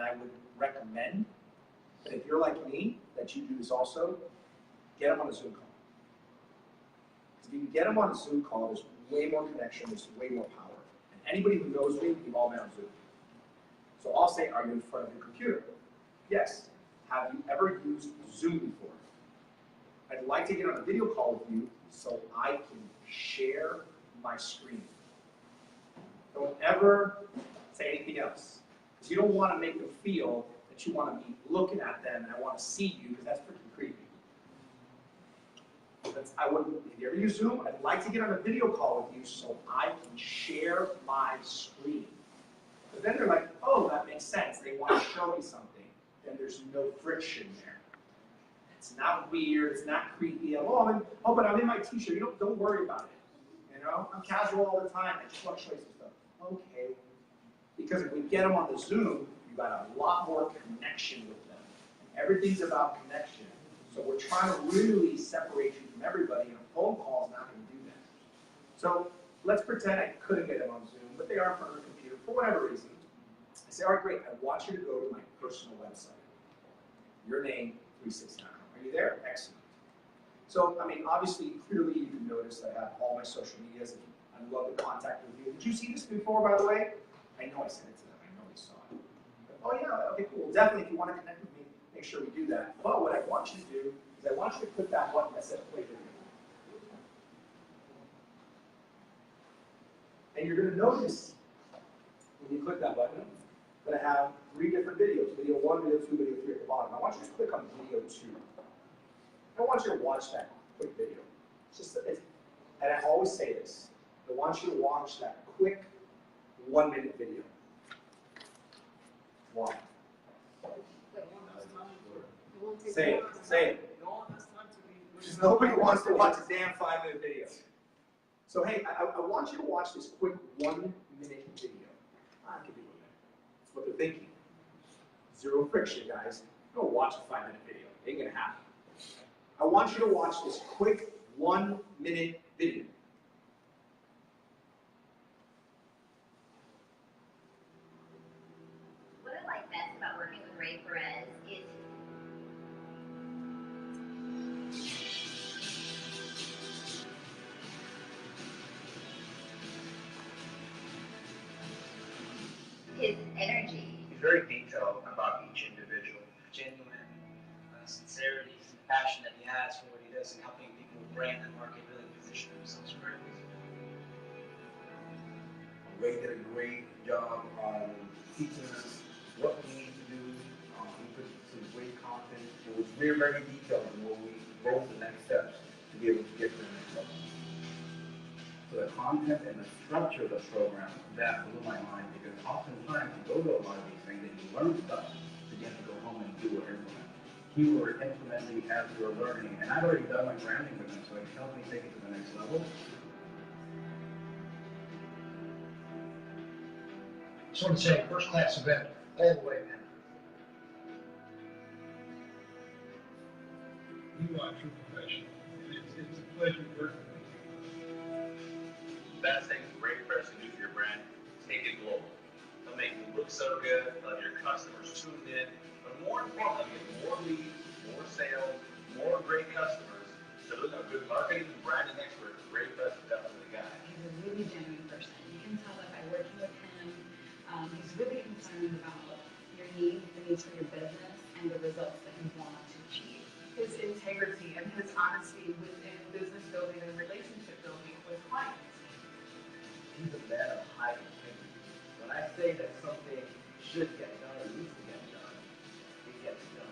I would recommend that if you're like me, that you do this also, get them on a Zoom call. If you can get them on a Zoom call, there's way more connection, there's way more power. And anybody who knows me, we've all met on Zoom. So I'll say, are you in front of your computer? Yes. Have you ever used Zoom before? I'd like to get on a video call with you so I can share my screen. Don't ever say anything else. Because you don't want to make them feel that you want to be looking at them and I want to see you, because that's freaking creepy. If you ever use Zoom, I'd like to get on a video call with you so I can share my screen. But then they're like, oh, that makes sense. They want to show me something. Then there's no friction there. It's not weird. It's not creepy. But I'm in my t-shirt. Don't worry about it. You know, I'm casual all the time. I just want to show you some stuff. Okay. Because if we get them on the Zoom, you got a lot more connection with them. And everything's about connection. So we're trying to really separate you from everybody, and a phone call is not going to do that. So let's pretend I couldn't get them on Zoom, but they are in front of a computer for whatever reason. I say, all right, great. I want you to go to my personal website. Your name, 369. Are you there? Excellent. So, I mean, obviously, clearly you can notice that I have all my social medias. I'd love to contact with you. Did you see this before, by the way? I know I sent it to them. I know they saw it. But, oh, yeah, okay, cool. Definitely, if you want to connect with me, make sure we do that. But what I want you to do is I want you to click that button that says play video. And you're going to notice when you click that button that I have 3 different videos. Video 1, video 2, video 3 at the bottom. I want you to click on video 2. I want you to watch that quick video. And I always say this. I want you to watch that quick 1-minute video. Why? Say it. Say it. Because nobody wants to watch a damn 5-minute video. So hey, I want you to watch this quick 1-minute video. I can do it. That's what they're thinking. Zero friction, guys. Don't watch a 5-minute video. It ain't gonna happen. I want you to watch this quick 1-minute video. What I like best about working with Ray Perez is his energy. He's very detailed about each individual. Genuine sincerity and passion that he has for what he does and helping people brand and market, really position themselves correctly. Ray did a great job on teaching us what we need to do. He put some great content. It was very, very detailed in what we wrote the next steps to be able to get to the next level. So the content and the structure of the program, that blew my mind, because oftentimes you go to a lot of these things and you learn stuff to get to go home and do or implement. You were implementing as you were learning, and I've already done my branding with them, so it helped me take it to the next level. Just want to say, first class event, all the way, man. You are a true professional. It's a pleasure working with you. The best thing Ray Perez can do for your brand is take it global. They'll make you look so good, let your customers tune in, but more importantly, get more leads, more sales, more great customers. So look, a good marketing and branding expert, Ray Perez is definitely the guy. He's a really genuine person. You can tell that by working with him. He's really concerned about your needs, the needs for your business, and the results that you want to achieve. His integrity and his honesty within business building and relationship building with clients. He's a man of high integrity. When I say that something should get done or needs to get done, it gets done.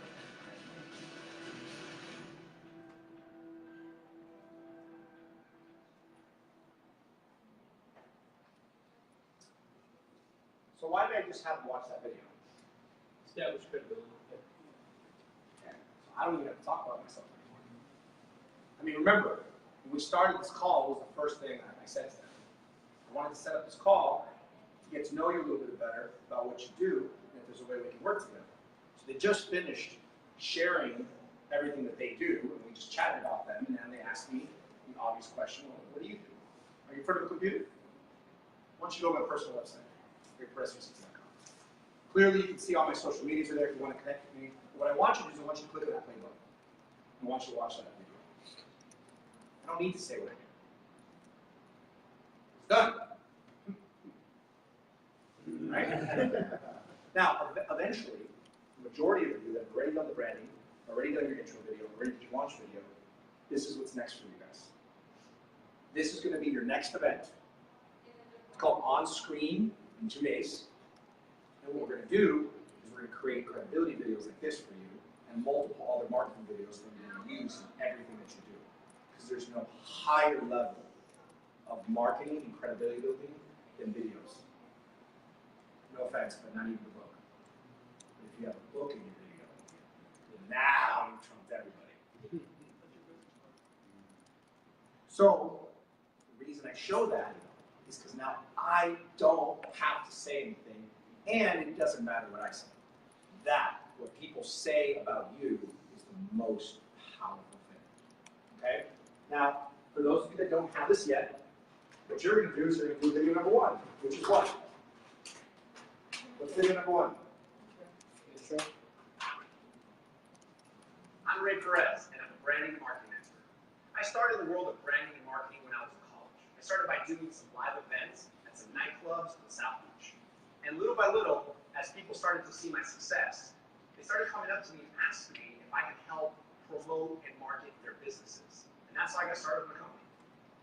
So why did I just have them watch that video? Establish credibility. Yeah. So I don't even have to talk about myself anymore. I mean, remember, when we started this call, it was the first thing I said to them. I wanted to set up this call to get to know you a little bit better about what you do, and if there's a way we can work together. So they just finished sharing everything that they do, and we just chatted about them, and then they asked me the obvious question, well, what do you do? Are you in front of a computer? Why don't you go to my personal website, RayPerez360.com. Clearly, you can see all my social medias are there if you want to connect with me. What I want you to do is I want you to click on that play button. I want you to watch that video. I don't need to say what I do. It's done. Right? Now, eventually, the majority of you that have already done the branding, already done your intro video, already did your launch video, this is what's next for you guys. This is going to be your next event. It's called On Screen in 2 days. And what we're going to do is we're going to create credibility videos like this for you and multiple other marketing videos that you're going to use in everything that you do. Because there's no higher level of marketing and credibility building than videos. No offense, but not even the book. But if you have a book in your video, then now you've trumped everybody. So, the reason I show that is because now I don't have to say anything, and it doesn't matter what I say. That, what people say about you, is the most powerful thing. Okay? Now, for those of you that don't have this yet, what you're going to do is you're going to do video number 1, which is what? What's video number 1? Intro. I'm Ray Perez, and I'm a branding and marketing expert. I started in the world of branding and marketing when I was in college. I started by doing some live events at some nightclubs in South Beach. And little by little, as people started to see my success, they started coming up to me and asking me if I could help promote and market their businesses. And that's how I got started with my company.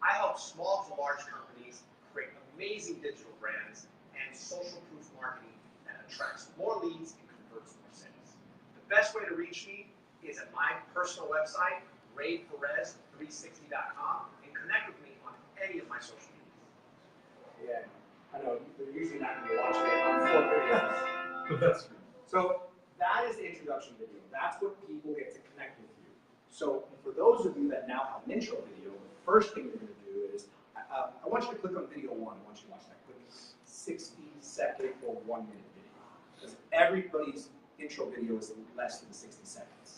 I help small to large companies create amazing digital brands and social proof marketing that attracts more leads and converts more sales. The best way to reach me is at my personal website, rayperez360.com, and connect with me on any of my social media. Yeah, I know, they're usually not going to be watching it on 4 videos. That's true. So that is the introduction video. That's what people get to connect with you. So for those of you that now have an intro video, the first thing you're going to do is, I want you to click on video 1. I want you to watch that quick 60-second or 1-minute video. Because everybody's intro video is less than 60 seconds.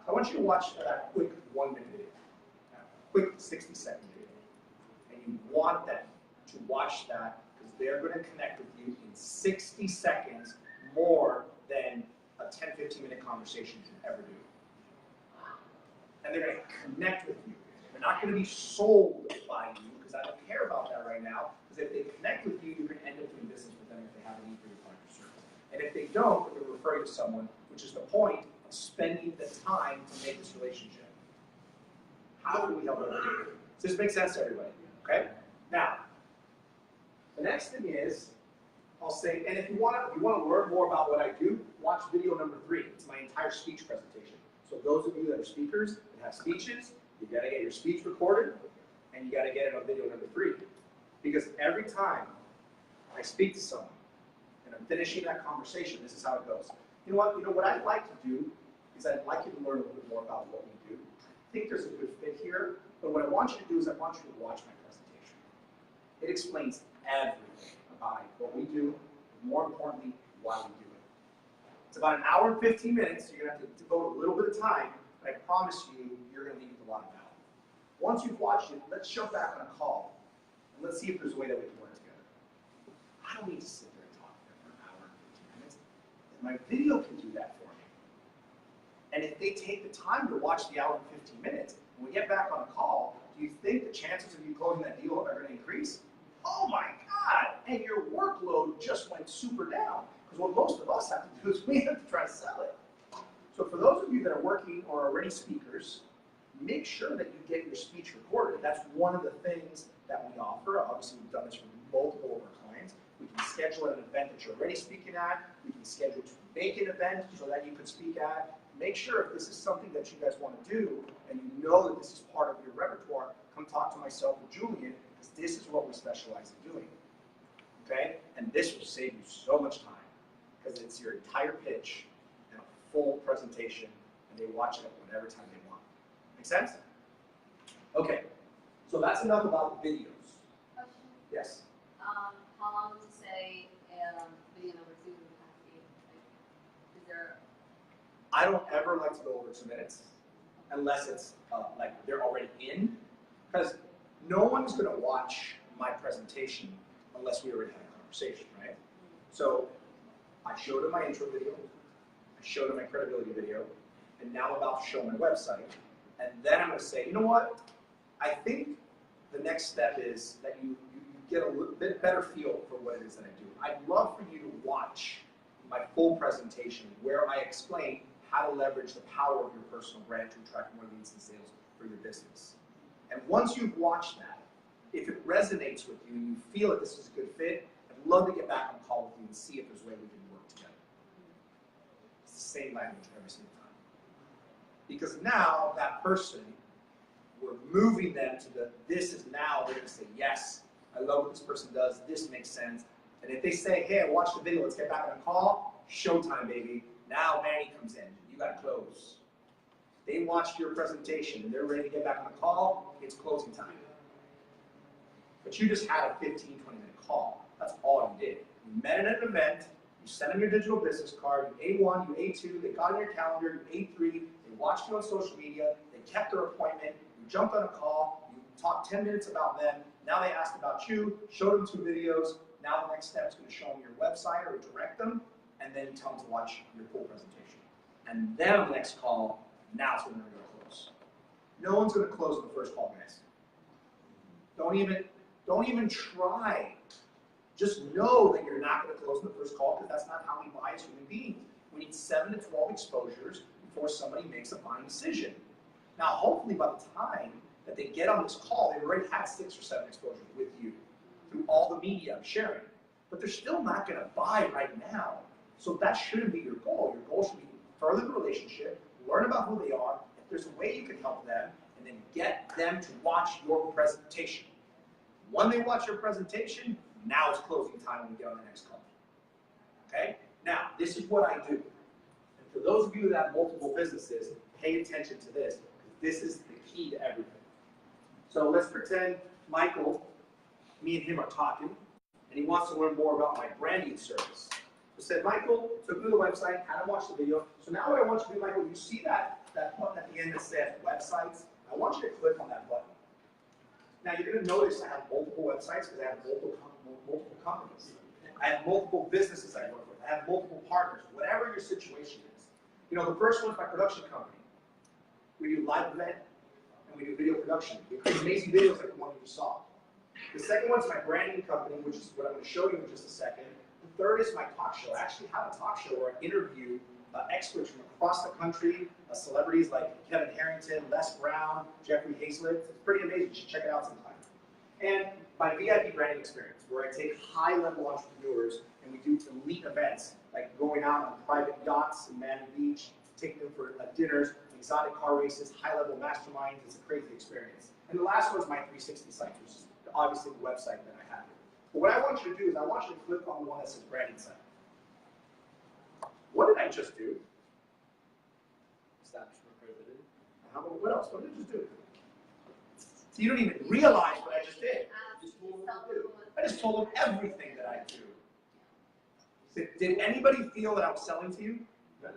I want you to watch that quick 1-minute video, quick 60-second video. And you want them to watch that because they're going to connect with you in 60 seconds more than a 10-15-minute conversation can ever do. And they're going to connect with you. They're not going to be sold by you because I don't care about that right now. Because if they connect with you, you're going to end up doing business with them if they have a need for your product or service. And if they don't, they're going to refer you to someone, which is the point of spending the time to make this relationship. How do we help them do it? Does this make sense to everybody? Okay? Now, the next thing is, I'll say, and if you want to learn more about what I do, watch video number 3. It's my entire speech presentation. So those of you that are speakers and have speeches, you got to get your speech recorded, and you got to get it on video number 3. Because every time I speak to someone, and I'm finishing that conversation, this is how it goes. You know what I'd like to do is I'd like you to learn a little bit more about what we do. I think there's a good fit here, but what I want you to do is I want you to watch my presentation. It explains everything about what we do, and more importantly, why we do it. It's about 1 hour and 15 minutes, so you're going to have to devote a little bit of time, but I promise you, you're going to leave with a lot of value. Once you've watched it, let's jump back on a call, and let's see if there's a way that we can work together. I don't need to sit there and talk for 1 hour and 15 minutes. My video can do that for me. And if they take the time to watch the hour and 15 minutes, when we get back on a call, do you think the chances of you closing that deal are going to increase? Oh my God! And your workload just went super down. Because what most of us have to do is we have to try to sell it. So for those of you that are working or are already speakers, make sure that you get your speech recorded. That's one of the things that we offer. Obviously, we've done this for multiple of our clients. We can schedule an event that you're already speaking at. We can schedule to make an event so that you could speak at. Make sure if this is something that you guys want to do and you know that this is part of your repertoire, come talk to myself or Julian, because this is what we specialize in doing. Okay? And this will save you so much time because it's your entire pitch and a full presentation, and they watch it at whatever time they want. Make sense? Okay. So that's enough about videos. Question? Yes? How long would you say video number 2 would have to be? Like, is there? I don't ever like to go over 2 minutes unless it's like they're already in, because no one's going to watch my presentation unless we already had a conversation, right? So I showed him my intro video, I showed him my credibility video, and now I'm about to show my website. And then I'm going to say, you know what? I think the next step is that you get a little bit better feel for what it is that I do. I'd love for you to watch my full presentation where I explain how to leverage the power of your personal brand to attract more leads and sales for your business. And once you've watched that, if it resonates with you and you feel that this is a good fit, I'd love to get back on a call with you and see if there's a way we can work together. It's the same language every single time. Because now that person, we're moving them to this is now, they're going to say, yes, I love what this person does, this makes sense. And if they say, hey, I watched the video, let's get back on a call, showtime, baby. Now Manny comes in, you got to close. They watched your presentation and they're ready to get back on a call, it's closing time. But you just had a 15, 20-minute call. That's all you did. You met at an event, you sent them your digital business card, you A1, you A2, they got on your calendar, you A3, they watched you on social media, they kept their appointment, you jumped on a call, you talked 10 minutes about them, now they asked about you, showed them 2 videos, now the next step is going to show them your website or direct them, and then tell them to watch your full presentation. And then on the next call, now it's when they're going to close. No one's going to close on the first call, guys. Don't even try. Just know that you're not going to close on the first call because that's not how we buy as human beings. We need 7 to 12 exposures before somebody makes a buying decision. Now, hopefully by the time that they get on this call, they've already had 6 or 7 exposures with you through all the media I'm sharing. But they're still not going to buy right now. So that shouldn't be your goal. Your goal should be further the relationship, learn about who they are, if there's a way you can help them, and then get them to watch your presentation. When they watch your presentation, now it's closing time when we get on the next call. Okay? Now, this is what I do. And for those of you that have multiple businesses, pay attention to this, because this is the key to everything. So let's pretend Michael, me and him are talking, and he wants to learn more about my branding service. I said, Michael, took me to the website, had him watch the video. So now what I want you to do, Michael, you see that button at the end that says websites? I want you to click on that button. Now you're going to notice I have multiple websites because I have multiple companies. I have multiple businesses I work with. I have multiple partners, whatever your situation is. You know, the first one's my production company. We do live event and we do video production. We create amazing videos like the one you just saw. The second one's my branding company, which is what I'm going to show you in just a second. The third is my talk show. I actually have a talk show where I interview experts from across the country, celebrities like Kevin Harrington, Les Brown, Jeffrey Hazlett. It's pretty amazing. You should check it out sometime. And my VIP branding experience, where I take high-level entrepreneurs and we do elite events, like going out on private yachts in Manhattan Beach, taking them for dinners, exotic car races, high-level masterminds. It's a crazy experience. And the last one is my 360 site, which is obviously the website that I have. But what I want you to do is I want you to click on the one that says branding site. What did I just do? Establish my credibility. What else? What did I just do? So you don't even realize what I just did. I just told them everything that I do. Did anybody feel that I was selling to you? No.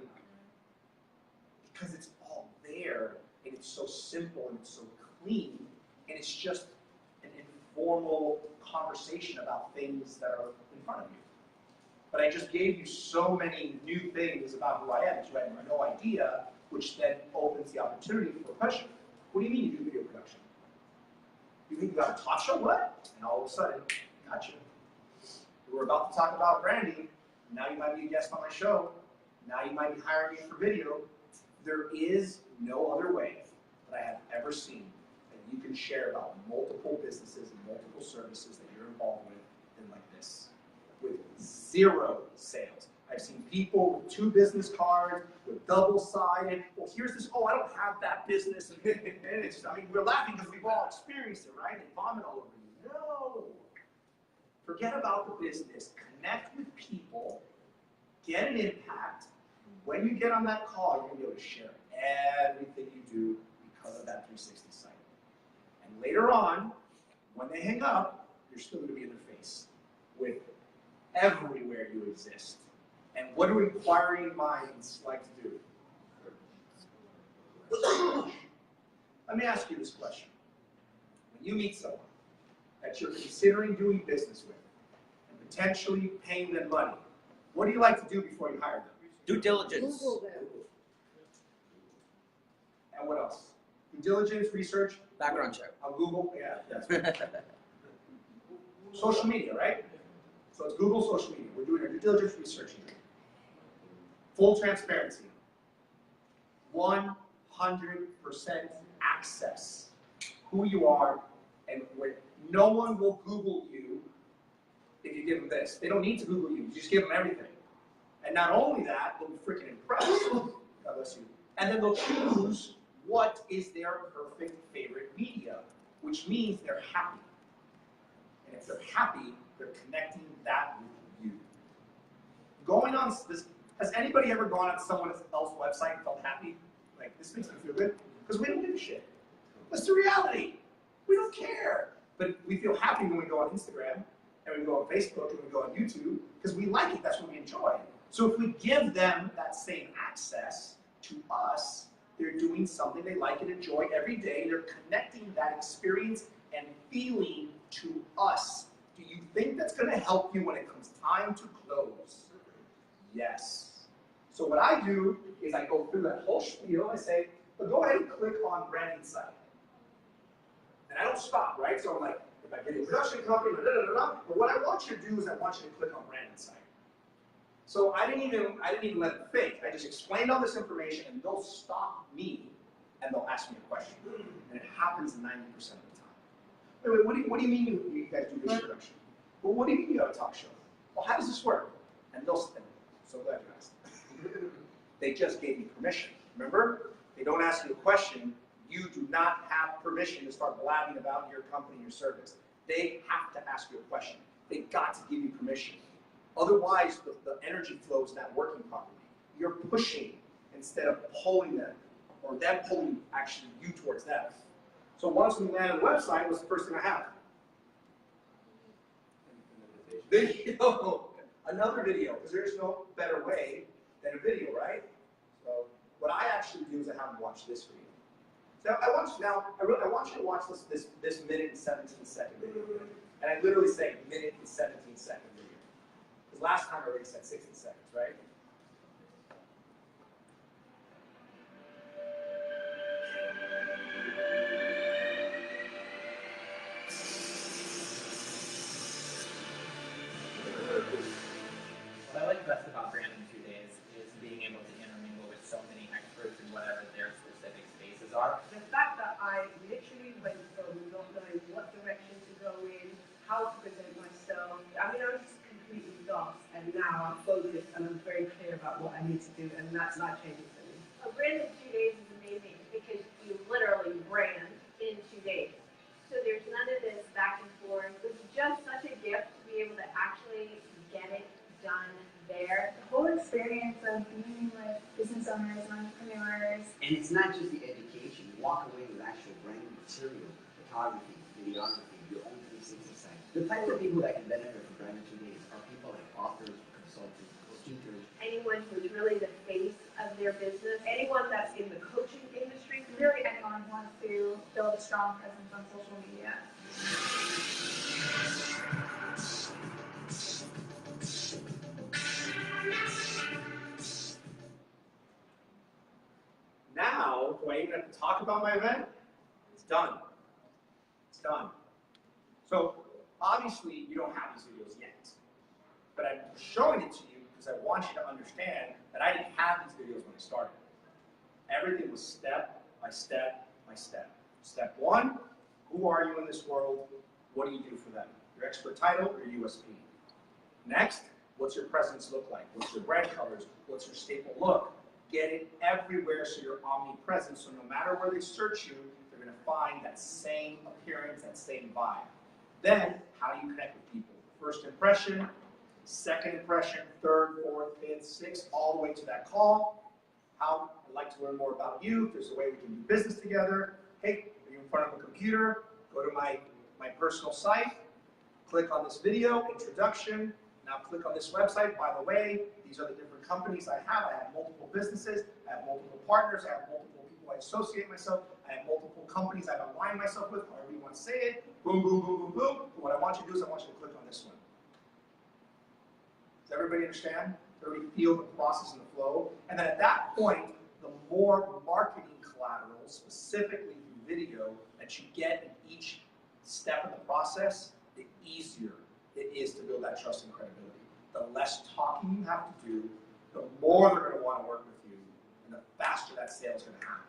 Because it's all there, and it's so simple, and it's so clean, and it's just an informal conversation about things that are in front of you. But I just gave you so many new things about who I am that you had no idea, which then opens the opportunity for a question. What do you mean you do video production? You think you got a talk show? What? And all of a sudden, gotcha. We're about to talk about branding. Now you might be a guest on my show. Now you might be hiring me for video. There is no other way that I have ever seen that you can share about multiple businesses and multiple services that you're involved with than like this. With 0 sales. I've seen people with 2 business cards, with double-sided. Well, here's this, oh, I don't have that business. And it's just, I mean, we're laughing because we've all experienced it, right? They vomit all over you. No. Forget about the business. Connect with people. Get an impact. When you get on that call, you're going to be able to share everything you do because of that 360 site. And later on, when they hang up, you're still going to be in their face with everywhere you exist. And what do inquiring minds like to do? Let me ask you this question. When you meet someone that you're considering doing business with and potentially paying them money, What do you like to do before you hire them? Due diligence. Google them. And what else? Due diligence, research. Background check. On Google, yeah, that's right. Social media, right? So it's Google social media. We're doing our due diligence research here. Full transparency. 100% access. Who you are and where. No one will Google you if you give them this. They don't need to Google you. You just give them everything. And not only that, they'll be freaking impressed. God bless you. And then they'll choose what is their perfect favorite media, which means they're happy. And if they're happy, they're connecting that with you. Going on this, has anybody ever gone on someone else's website and felt happy? Like, this makes me feel good? Because we don't give a shit. That's the reality. We don't care. But we feel happy when we go on Instagram, and we go on Facebook, and we go on YouTube, because we like it. That's what we enjoy. So if we give them that same access to us, they're doing something they like and enjoy every day. They're connecting that experience and feeling to us. Do you think that's going to help you when it comes time to close? Yes. So what I do is I go through that whole spiel. I say, well, go ahead and click on brand insight. And I don't stop, right? So I'm like, if I get a production company, but what I want you to do is I want you to click on brand insight. So I didn't even let it fake. I just explained all this information, and they'll stop me, and they'll ask me a question. And it happens 90% of the time. Wait, what do you mean you guys do this production? Well, what do you mean you have a talk show? Well, how does this work? And they'll say, so glad you asked. They just gave me permission. Remember? They don't ask you a question. You do not have permission to start blabbing about your company, your service. They have to ask you a question. They've got to give you permission. Otherwise, the energy flow is not working properly. You're pushing instead of pulling them, or them pulling actually you towards them. So once we land on the website, what's the first thing I have? Video. Another video, because there's no better way than a video, right? So what I actually do is I have them watch this video. So I want you to watch this minute and 17-second video. And I literally say minute and 17-second video. Because last time I already said 60 seconds, right? What I like best about Brand in 2 Days is being able to intermingle with so many experts in whatever their specific spaces are. The fact that I literally went from not knowing what direction to go in, how to present myself. I mean, I was just completely lost, and now I'm focused and I'm very clear about what I need to do, and that's life changing for me. A brand in 2 days is amazing because you literally brand in 2 days. So there's none of this back and forth. It's just such a gift to be able to actually get it done there. The whole experience of being with business owners and entrepreneurs. And it's not just the education. You walk away with actual branding material, photography, videography, your own 360 site. The type of people that can benefit from Brand in 2 Days are people like authors, consultants, speakers. Anyone who's really the face of their business, anyone that's in the coaching industry, Really anyone who wants to build a strong presence on social media. Now, do I even have to talk about my event? It's done. It's done. So, obviously, you don't have these videos yet. But I'm showing it to you because I want you to understand that I didn't have these videos when I started. Everything was step by step by step. Step one, who are you in this world? What do you do for them? Your expert title or your USP? Next, what's your presence look like? What's your brand colors? What's your staple look? Get it everywhere so you're omnipresent, so no matter where they search you, they're going to find that same appearance, that same vibe. Then, how do you connect with people? First impression, second impression, third, fourth, fifth, sixth, all the way to that call. How I'd like to learn more about you. If there's a way we can do business together. Hey, are you in front of a computer? Go to my personal site. Click on this video, introduction. Now click on this website. By the way, these are the different companies I have. I have multiple businesses. I have multiple partners. I have multiple people I associate myself. I have multiple companies I align myself with, however you want to say it. Boom, boom, boom, boom, boom. But what I want you to do is I want you to click on this one. Does everybody understand? They already feel the process and the flow. And then at that point, the more marketing collateral, specifically through video, that you get in each step of the process, the easier it is to build that trust and credibility. The less talking you have to do, the more they're going to want to work with you, and the faster that sale is going to happen.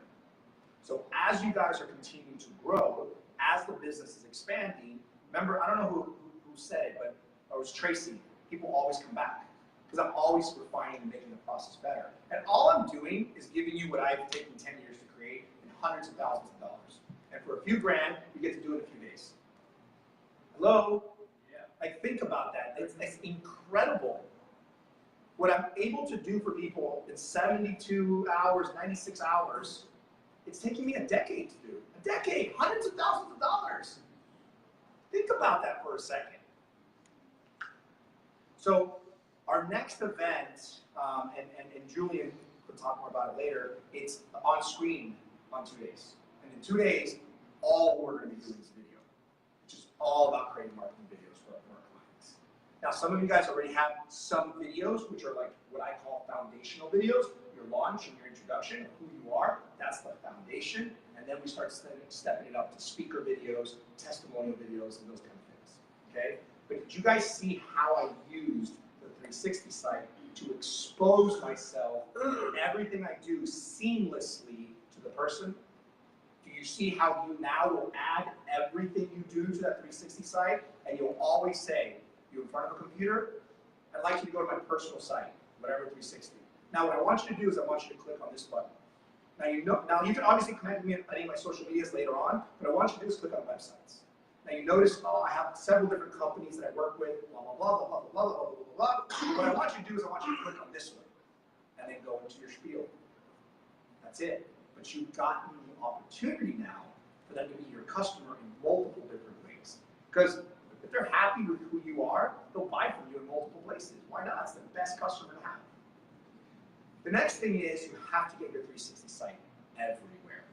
So as you guys are continuing to grow, as the business is expanding, remember, I don't know who said it, but it was Tracy. People always come back because I'm always refining and making the process better. And all I'm doing is giving you what I've taken 10 years to create in hundreds of thousands of dollars. And for a few grand, you get to do it in a few days. Hello? Yeah. Like, think about that. It's incredible. What I'm able to do for people in 72 hours, 96 hours, it's taking me a decade to do. A decade, hundreds of thousands of dollars. Think about that for a second. So our next event, and Julian will talk more about it later, it's on screen on 2 days. And in 2 days, all we're going to be doing is video, which is all about creating marketing videos for our clients. Now, some of you guys already have some videos, which are like what I call foundational videos. Your launch and your introduction of who you are, that's the foundation. And then we start stepping it up to speaker videos, testimonial videos, and those kind of things. Okay? But did you guys see how I used the 360 site to expose myself and everything I do seamlessly to the person? Do you see how you now will add everything you do to that 360 site, and you'll always say, you're in front of a computer, I'd like you to go to my personal site, whatever 360. Now what I want you to do is I want you to click on this button. Now you can obviously connect me on any of my social medias later on, but I want you to do is click on websites. Now you notice, I have several different companies that I work with, blah, blah, blah, blah, blah, blah, blah, blah, blah, blah. What I want you to do is I want you to click on this one, and then go into your spiel. That's it. But you've gotten the opportunity now for them to be your customer in multiple different ways. Because if they're happy with who you are, they'll buy from you in multiple places. Why not? It's the best customer to have. The next thing is you have to get your 360 site everywhere.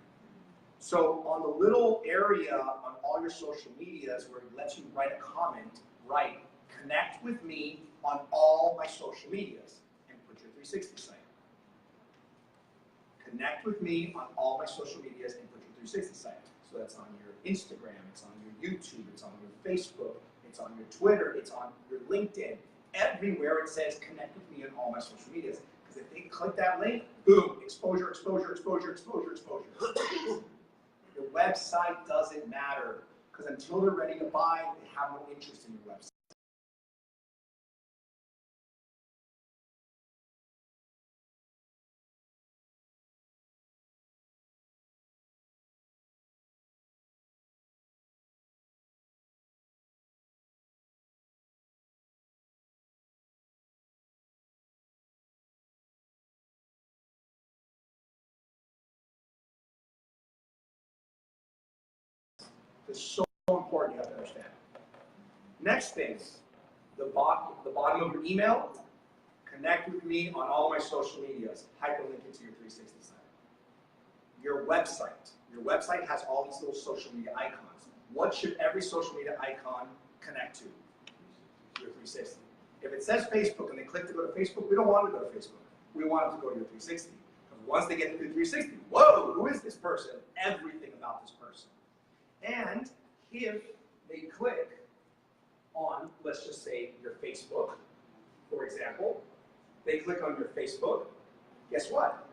So on the little area on all your social medias where it lets you write a comment, write, connect with me on all my social medias, and put your 360 site. Connect with me on all my social medias and put your 360 site. So that's on your Instagram, it's on your YouTube, it's on your Facebook, it's on your Twitter, it's on your LinkedIn. Everywhere it says connect with me on all my social medias. Because if they click that link, boom, exposure, exposure, exposure, exposure, exposure. Your website doesn't matter. Because until they're ready to buy, they have no interest in your website. It's so important, you have to understand. Next thing, the bottom of your email, connect with me on all my social medias, hyperlink it to your 360 site. Your website has all these little social media icons. What should every social media icon connect to? Your 360. If it says Facebook and they click to go to Facebook, we don't want to go to Facebook. We want them to go to your 360. Because once they get to the 360, whoa, who is this person? Everything about this person. And if they click on, let's just say, your Facebook, for example, they click on your Facebook, guess what?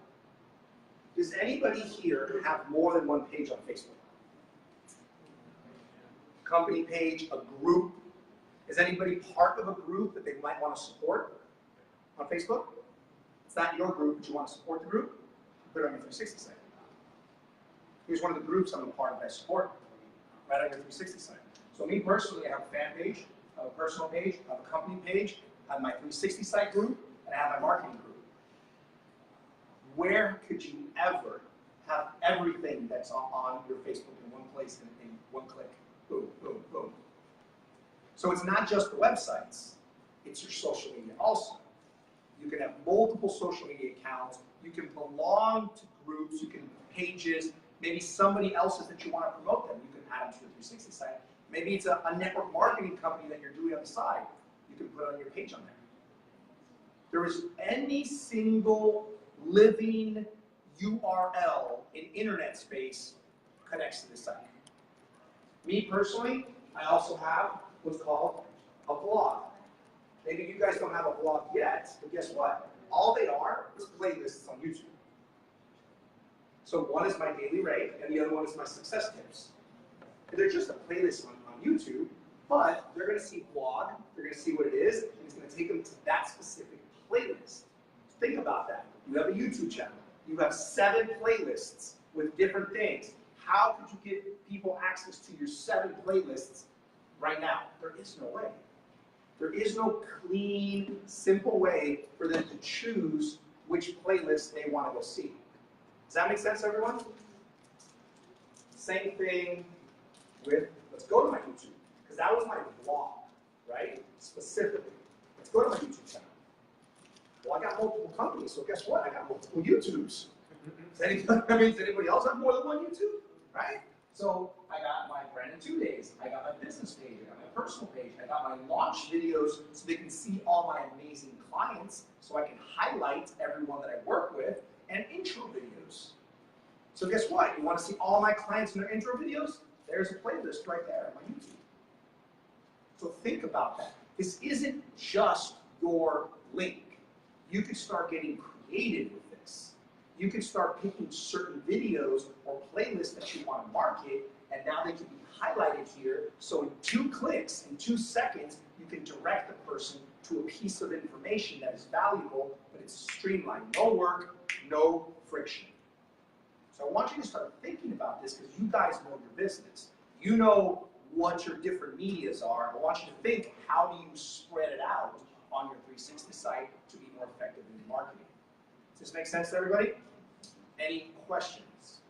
Does anybody here have more than one page on Facebook? Company page, a group? Is anybody part of a group that they might want to support on Facebook? It's not your group, but you want to support the group? Put it on your 360 site. Here's one of the groups I'm a part of that I support. Right on your 360 site. So me personally, I have a fan page, I have a personal page, I have a company page, I have my 360 site group, and I have my marketing group. Where could you ever have everything that's on your Facebook in one place in one click? Boom, boom, boom. So it's not just the websites, it's your social media also. You can have multiple social media accounts, you can belong to groups, you can pages, maybe somebody else's that you want to promote them, you can add them to your 360 site. Maybe it's a network marketing company that you're doing on the side. You can put on your page on there. there is any single living URL in internet space connects to this site. Me personally, I also have what's called a blog. Maybe you guys don't have a blog yet, but guess what? All they are is playlists on YouTube. So one is my daily rate, and the other one is my success tips. And they're just a playlist on YouTube, but they're going to see blog, they're going to see what it is, and it's going to take them to that specific playlist. Think about that. You have a YouTube channel. You have 7 playlists with different things. How could you give people access to your 7 playlists right now? There is no way. There is no clean, simple way for them to choose which playlist they want to go see. Does that make sense, everyone? Same thing with, let's go to my YouTube, because that was my blog, right? Specifically. Let's go to my YouTube channel. Well, I got multiple companies, so guess what? I got multiple YouTubes. Does anybody else have more than one YouTube? Right? So I got my branding 2 days. I got my business page. I got my personal page. I got my launch videos so they can see all my amazing clients, so I can highlight everyone that I work with, and intro videos. So guess what? You want to see all my clients in their intro videos? There's a playlist right there on my YouTube. So think about that. This isn't just your link. You could start getting creative with this. You can start picking certain videos or playlists that you want to market, and now they can be highlighted here. So in 2 clicks, in 2 seconds, you can direct the person to a piece of information that is valuable, but it's streamlined. No work, no friction. So I want you to start thinking about this because you guys know your business. You know what your different medias are. I want you to think, how do you spread it out on your 360 site to be more effective in your marketing? Does this make sense to everybody? Any questions?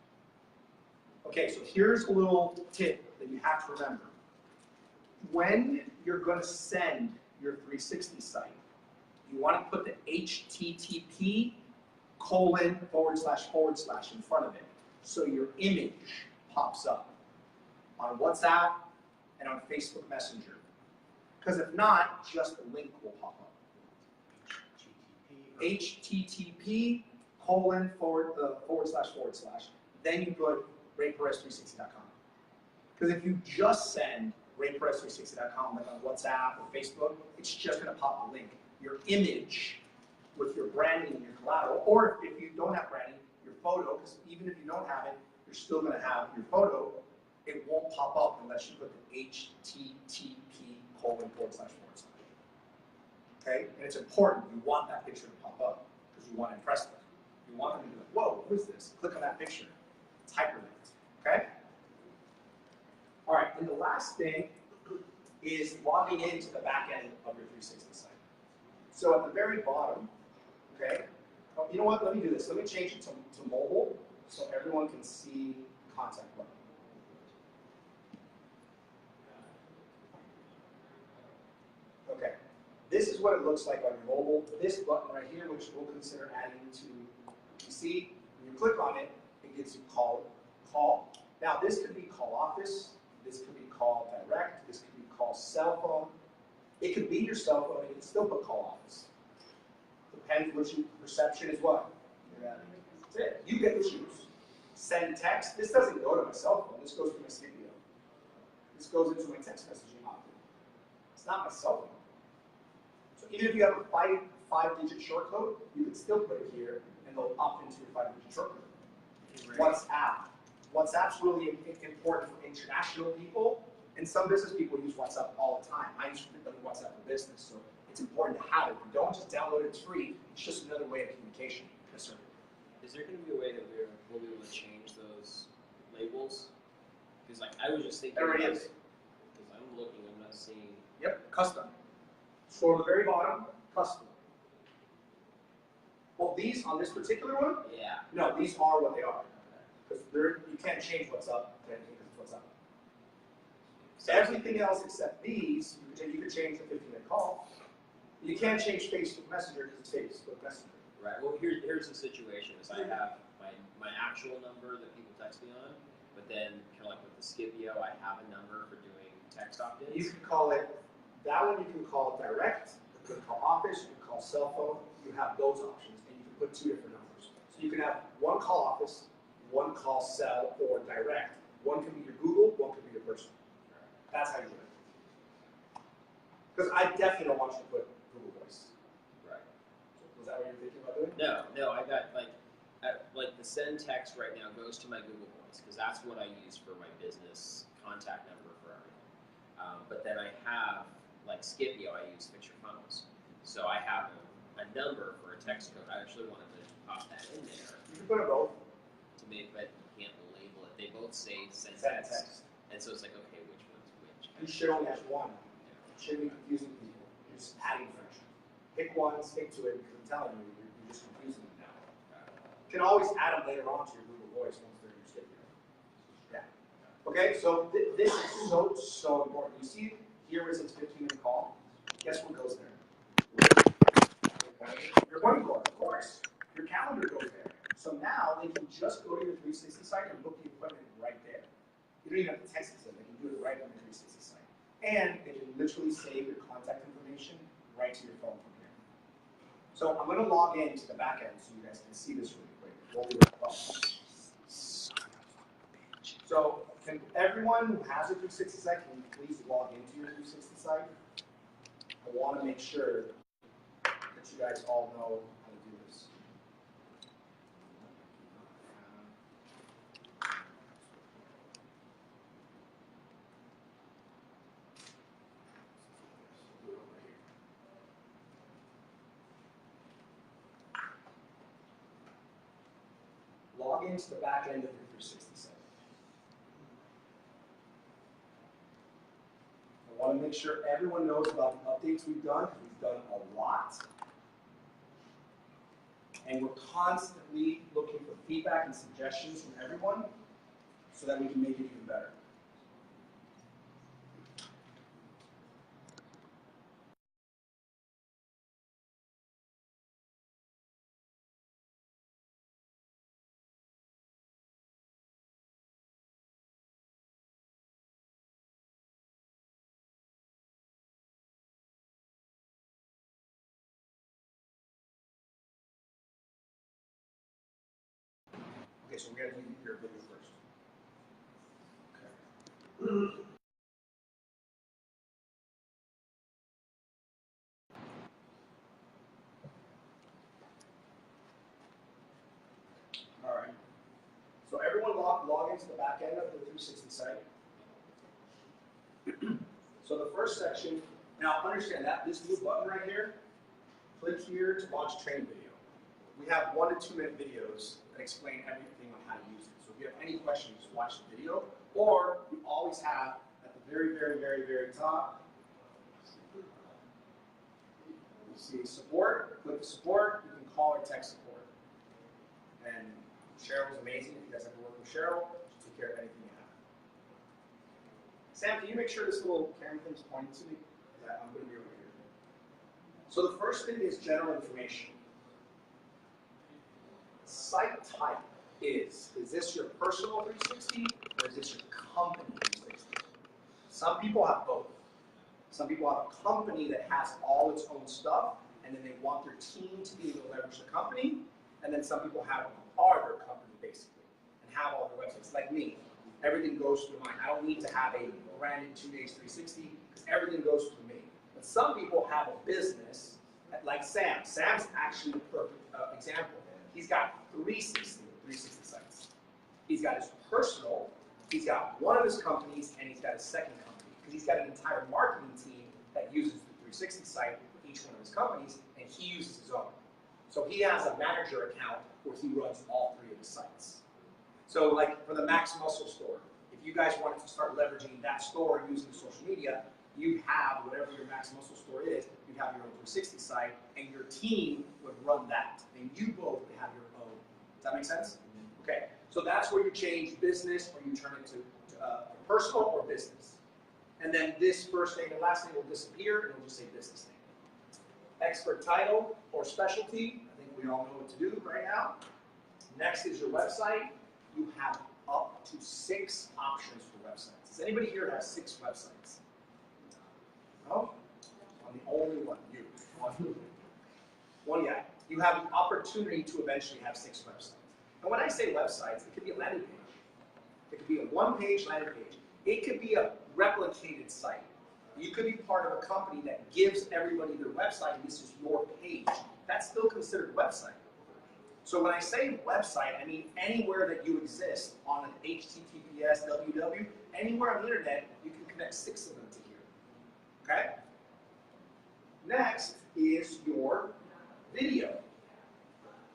Okay, so here's a little tip that you have to remember. When you're going to send your 360 site, you want to put the HTTP : / in front of it, so your image pops up on WhatsApp and on Facebook Messenger. Because if not, just the link will pop up. HTTP : / then you put rayperez360.com. Because if you just send rayperez360.com like on WhatsApp or Facebook, it's just going to pop the link. Your image with your branding and your collateral, or if you don't have branding, your photo, because even if you don't have it, you're still going to have your photo. It won't pop up unless you put the HTTP : / Okay? And it's important. You want that picture to pop up because you want to impress them. You want them to be like, whoa, who is this? Click on that picture. It's hyperlinked. Okay? All right, and the last thing is logging into the back end of your 360 site. So at the very bottom, okay, oh, you know what? Let me do this. Let me change it to mobile so everyone can see the contact button. Okay, this is what it looks like on your mobile. This button right here, which we'll consider adding to PC, when you click on it, it gives you call. Now this could be call office, this could be call direct, this could be call cell phone. It could be your cell phone, and you can still put call office. Depends which reception is what. That's it. You get to choose. Send text. This doesn't go to my cell phone. This goes to my studio. This goes into my text messaging option. It's not my cell phone. So even if you have a five-digit short code, you can still put it here, and they'll opt into your 5-digit short code. WhatsApp. WhatsApp's really important for international people, and some business people use WhatsApp all the time. I use WhatsApp for business, so it's important to have it. If you don't just download it, it's free. It's just another way of communication. Yes, sir. Is there going to be a way that we'll be able to change those labels? Because like I was just thinking. There it is. Because I'm looking, I'm not seeing. Yep, custom. So on the very bottom, custom. Well, these on this particular one? Yeah. No, these are what they are. Because you can't change what's up to anything because it's what's up. So everything else except these, you could change the 15-minute call. You can't change Facebook Messenger because it's Facebook Messenger. Right. Well, here's the situation: is I have my actual number that people text me on, but then kind of like with the Scipio, I have a number for doing text opt-ins. You can call it that one. You can call it direct. You can call office. You can call cell phone. you have those options, and you can put 2 different numbers. So you can have one call office, one call cell, or direct. One can be your Google, one can be your personal. That's how you do it. Because I definitely don't want you to put Google Voice. Right. Was that what you're thinking about doing? No, I got like the send text right now goes to my Google Voice because that's what I use for my business contact number for everything. But then I have like Scipio, I use Fix Your Funnels. So I have a number for a text code. I actually wanted to pop that in there. You can put it both. To make, but you can't label it. They both say send Send text. And so it's like, okay, which one's which? You should only have one. It shouldn't be confusing people. You're just adding friction. Pick one, stick to it, because I'm telling you, you're just confusing them now. You can always add them later on to your Google Voice once they're in your Scipio. Yeah. Okay, so this is so important. You see here where it says 15-minute call? Guess what goes there? Your money board, of course. Your calendar goes there. So now they can just go to your 360 site and book the appointment right there. You don't even have to text it to them. They can do it right on the 360 site. And they can literally save your contact information right to your phone from here. So I'm going to log in to the back end so you guys can see this really quick. So can everyone who has a 360 site, can you please log into your 360 site? I want to make sure that you guys all know how to do this. Log into the back end of your 360 site. I want to make sure everyone knows about the updates we've done, because we've done a lot. And we're constantly looking for feedback and suggestions from everyone so that we can make it even better. Okay, so we're going to do your video first. Okay. All right. So everyone log into the back end of the 360 site. So the first section, now understand that this blue button right here, click here to launch a training video. We have 1 to 2 minute videos that explain everything on how to use it. So if you have any questions, just watch the video, or you always have at the very top, you see support, click the support, you can call or text support. And Cheryl is amazing. If you guys ever work with Cheryl, she'll take care of anything you have. Sam, can you make sure this little camera thing's pointing to me? I'm going to be over here. So the first thing is general information. Site type is this your personal 360 or is this your company 360? Some people have both. Some people have a company that has all its own stuff, and then they want their team to be able to leverage the company, and then some people are their company basically, and have all their websites. Like me, everything goes through mine. I don't need to have a branded 2 days 360 because everything goes through me. But some people have a business, like Sam. Sam's actually the perfect example. He's got 360 sites. He's got his personal, he's got one of his companies, and he's got a second company. Because he's got an entire marketing team that uses the 360 site for each one of his companies, and he uses his own. So he has a manager account where he runs all 3 of his sites. So like for the Max Muscle store, if you guys wanted to start leveraging that store using social media, you'd have whatever your Max Muscle store is, you'd have your own 360 site, and your team would run that. And you both would have your own. Does that make sense? Okay, so that's where you change business or you turn it to personal or business. And then this first name and last name will disappear and it'll just say business name. Expert title or specialty, I think we all know what to do right now. Next is your website. You have up to 6 options for websites. Does anybody here have 6 websites? No? I'm the only one. You. One guy. you have the opportunity to eventually have 6 websites. And when I say websites, it could be a landing page. It could be a one-page landing page. It could be a replicated site. You could be part of a company that gives everybody their website, and this is your page. That's still considered a website. So when I say website, I mean anywhere that you exist on an HTTPS, www, anywhere on the internet, you can connect 6 of them to here. Okay? Next is your video.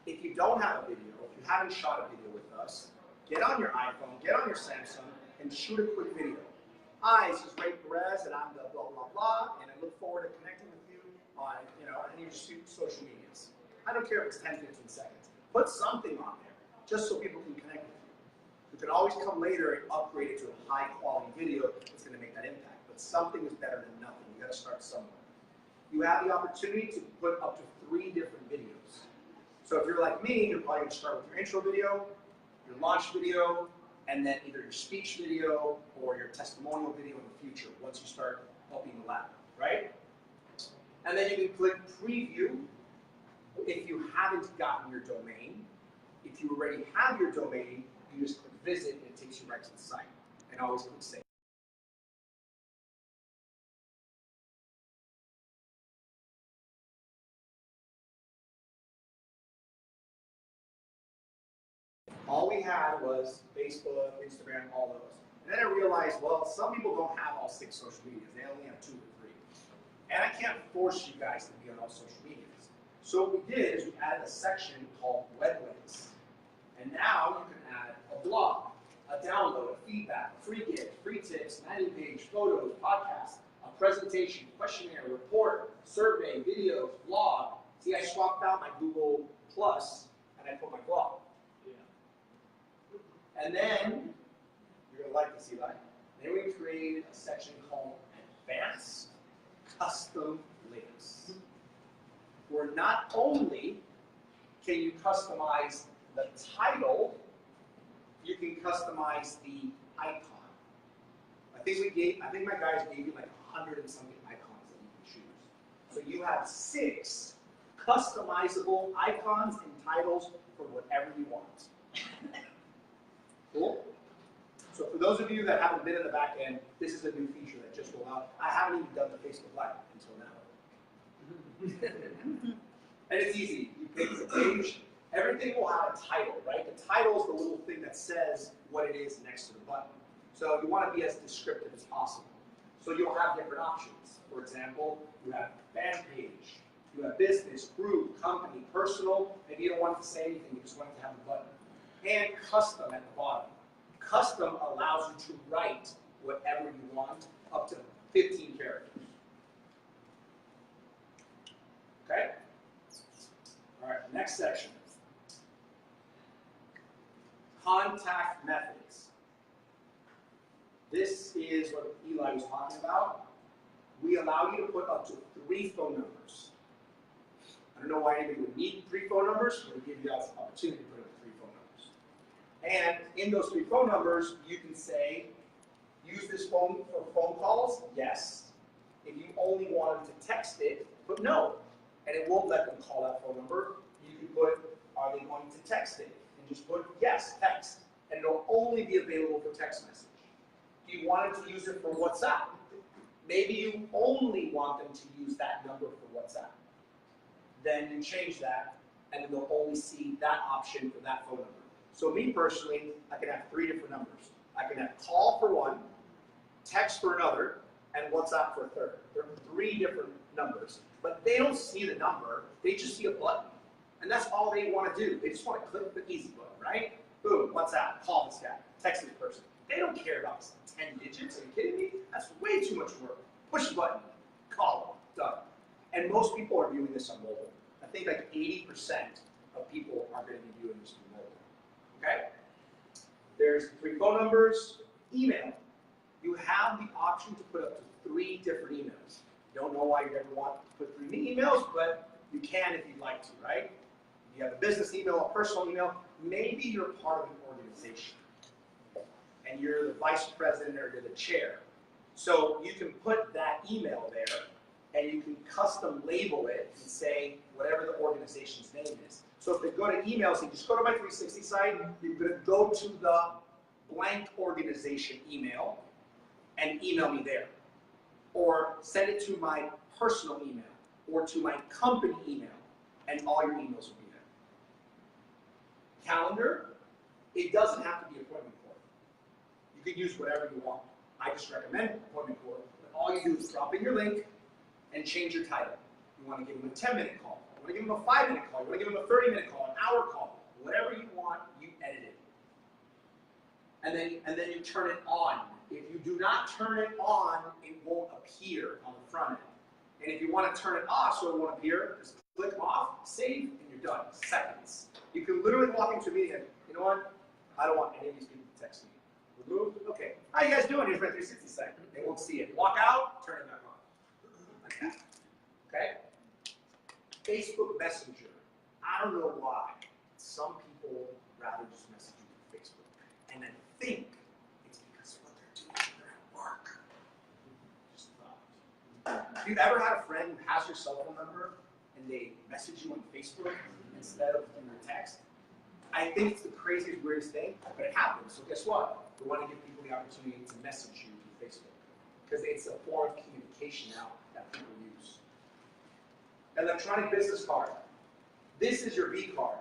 If you don't have a video, if you haven't shot a video with us, get on your iPhone, get on your Samsung, and shoot a quick video. Hi, this is Ray Perez, and I'm the blah, blah, blah, and I look forward to connecting with you on, any of your social medias. I don't care if it's 10, 15 seconds. Put something on there, just so people can connect with you. You can always come later and upgrade it to a high-quality video that's going to make that impact, but something is better than nothing. You got to start somewhere. You have the opportunity to put up to 3 different videos. So if you're like me, you're probably going to start with your intro video, your launch video, and then either your speech video or your testimonial video in the future once you start helping the lab, right? And then you can click preview if you haven't gotten your domain. If you already have your domain, you just click visit and it takes you right to the site. And always click save. All we had was Facebook, Instagram, all those. And then I realized, well, some people don't have all 6 social medias. They only have 2 or 3. And I can't force you guys to be on all social medias. So what we did is we added a section called web links. And now you can add a blog, a download, a feedback, a free gift, free tips, landing page, photos, podcast, a presentation, questionnaire, report, survey, videos, blog. See, I swapped out my Google Plus and I put my blog. And then, you're going to like this, Eli. Then we created a section called Advanced Custom Links, where not only can you customize the title, you can customize the icon. I think my guys gave you like 100 and something icons that you can choose. So you have 6 customizable icons and titles for whatever you want. Cool? So for those of you that haven't been in the back end, this is a new feature that just rolled out. I haven't even done the Facebook Live until now. And it's easy. You pick the page. Everything will have a title, right? The title is the little thing that says what it is next to the button. So you want to be as descriptive as possible. So you'll have different options. For example, you have fan page, you have business, group, company, personal. Maybe you don't want it to say anything, you just want it to have a button. And custom at the bottom. Custom allows you to write whatever you want, up to 15 characters. Okay? All right, next section. Contact methods. This is what Eli was talking about. We allow you to put up to 3 phone numbers. I don't know why anybody would need 3 phone numbers, but we give you guys the opportunity to put up 3 phone numbers. And in those 3 phone numbers, you can say, use this phone for phone calls? Yes. If you only wanted to text it, put no. And it won't let them call that phone number. You can put, are they going to text it? And just put, yes, text. And it'll only be available for text message. If you wanted to use it for WhatsApp, maybe you only want them to use that number for WhatsApp. Then you change that, and then they'll only see that option for that phone number. So me personally, I can have 3 different numbers. I can have call for one, text for another, and WhatsApp for a third. There are 3 different numbers, but they don't see the number, they just see a button. And that's all they want to do. They just want to click the easy button, right? Boom, WhatsApp, call this guy, text this person. They don't care about 10 digits, are you kidding me? That's way too much work. Push the button, call them, done. And most people are viewing this on mobile. I think like 80% of people are going to be viewing this on mobile. Okay? There's 3 phone numbers, email. You have the option to put up to 3 different emails. Don't know why you ever want to put 3 emails, but you can if you'd like to, right? You have a business email, a personal email. Maybe you're part of an organization, and you're the vice president or you're the chair. So you can put that email there, and you can custom label it and say whatever the organization's name is. So if they go to email, say just go to my 360 site, you're going to go to the blank organization email and email me there. Or send it to my personal email or to my company email, and all your emails will be there. Calendar, it doesn't have to be appointment portal. You can use whatever you want. I just recommend appointment portal. But all you do is drop in your link and change your title. You want to give them a 10-minute call. You want to give them a 5-minute call. You want to give them a 30-minute call, an hour call. Whatever you want, you edit it. And then you turn it on. If you do not turn it on, it won't appear on the front end. And if you want to turn it off so it won't appear, just click off, save, and you're done. Seconds. You can literally walk into a meeting and, you know what? I don't want any of these people to text me. Remove? Okay. How you guys doing? Here's my 360 site. They won't see it. Walk out, turn it back on. Like that. Okay? Facebook Messenger. I don't know why. Some people rather just message you through Facebook. And then think it's because of what they're doing when they're at work. Just thought. Have you ever had a friend who has your cell phone number and they message you on Facebook instead of through your text? I think it's the craziest, weirdest thing, but it happens. So guess what? We want to give people the opportunity to message you through Facebook because it's a form of communication now that people use. Electronic business card. This is your V card.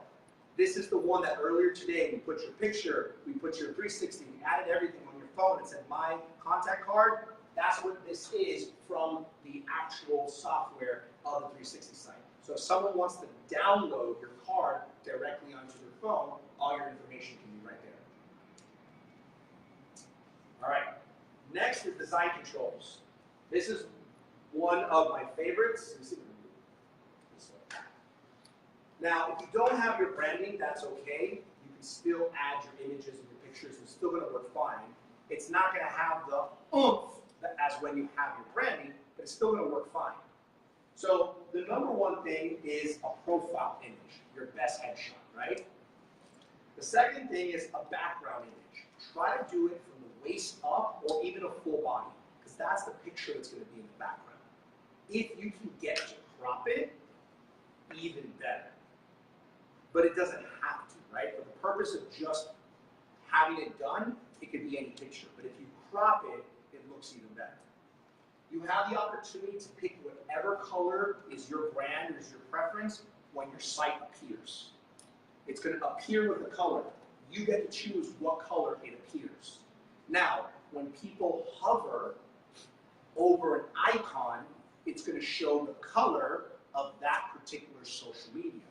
This is the one that earlier today we put your picture, we put your 360, we added everything on your phone. It said my contact card. That's what this is from the actual software of the 360 site. So if someone wants to download your card directly onto their phone, all your information can be right there. All right. Next is design controls. This is one of my favorites. Now, if you don't have your branding, that's okay. You can still add your images and your pictures. It's still going to work fine. It's not going to have the oomph as when you have your branding, but it's still going to work fine. So the number one thing is a profile image, your best headshot, right? The second thing is a background image. Try to do it from the waist up or even a full body, because that's the picture that's going to be in the background. If you can get to crop it, even better. But it doesn't have to, right? For the purpose of just having it done, it could be any picture. But if you crop it, it looks even better. You have the opportunity to pick whatever color is your brand or is your preference when your site appears. It's going to appear with a color. You get to choose what color it appears. Now, when people hover over an icon, it's going to show the color of that particular social media.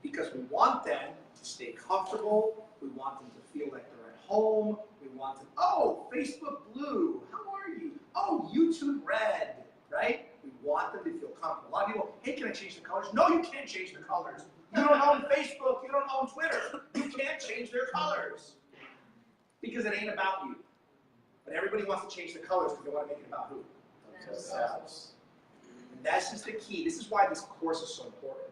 Because we want them to stay comfortable, we want them to feel like they're at home, we want them, oh, Facebook blue, how are you? Oh, YouTube red, right? We want them to feel comfortable. A lot of people, hey, can I change the colors? No, you can't change the colors. You don't own Facebook, you don't own Twitter. You can't change their colors. Because it ain't about you. But everybody wants to change the colors because they want to make it about who? Themselves. And that's just the key. This is why this course is so important.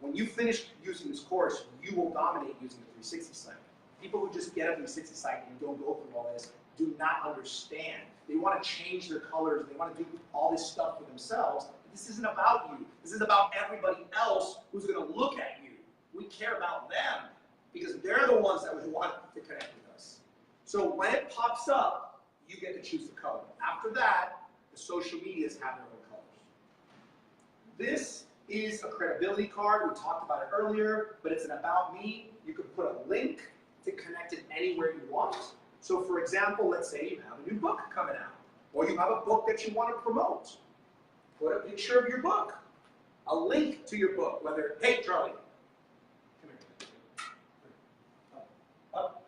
When you finish using this course, you will dominate using the 360 site. People who just get a 360 site and don't go through all this do not understand. They want to change their colors. They want to do all this stuff for themselves. This isn't about you. This is about everybody else who's going to look at you. We care about them because they're the ones that we want to connect with us. So when it pops up, you get to choose the color. After that, the social medias have their own colors. This is a credibility card. We talked about it earlier, but it's an about me. You can put a link to connect it anywhere you want. So for example, let's say you have a new book coming out, or you have a book that you want to promote. Put a picture of your book, a link to your book, whether, hey Charlie, come here. Up,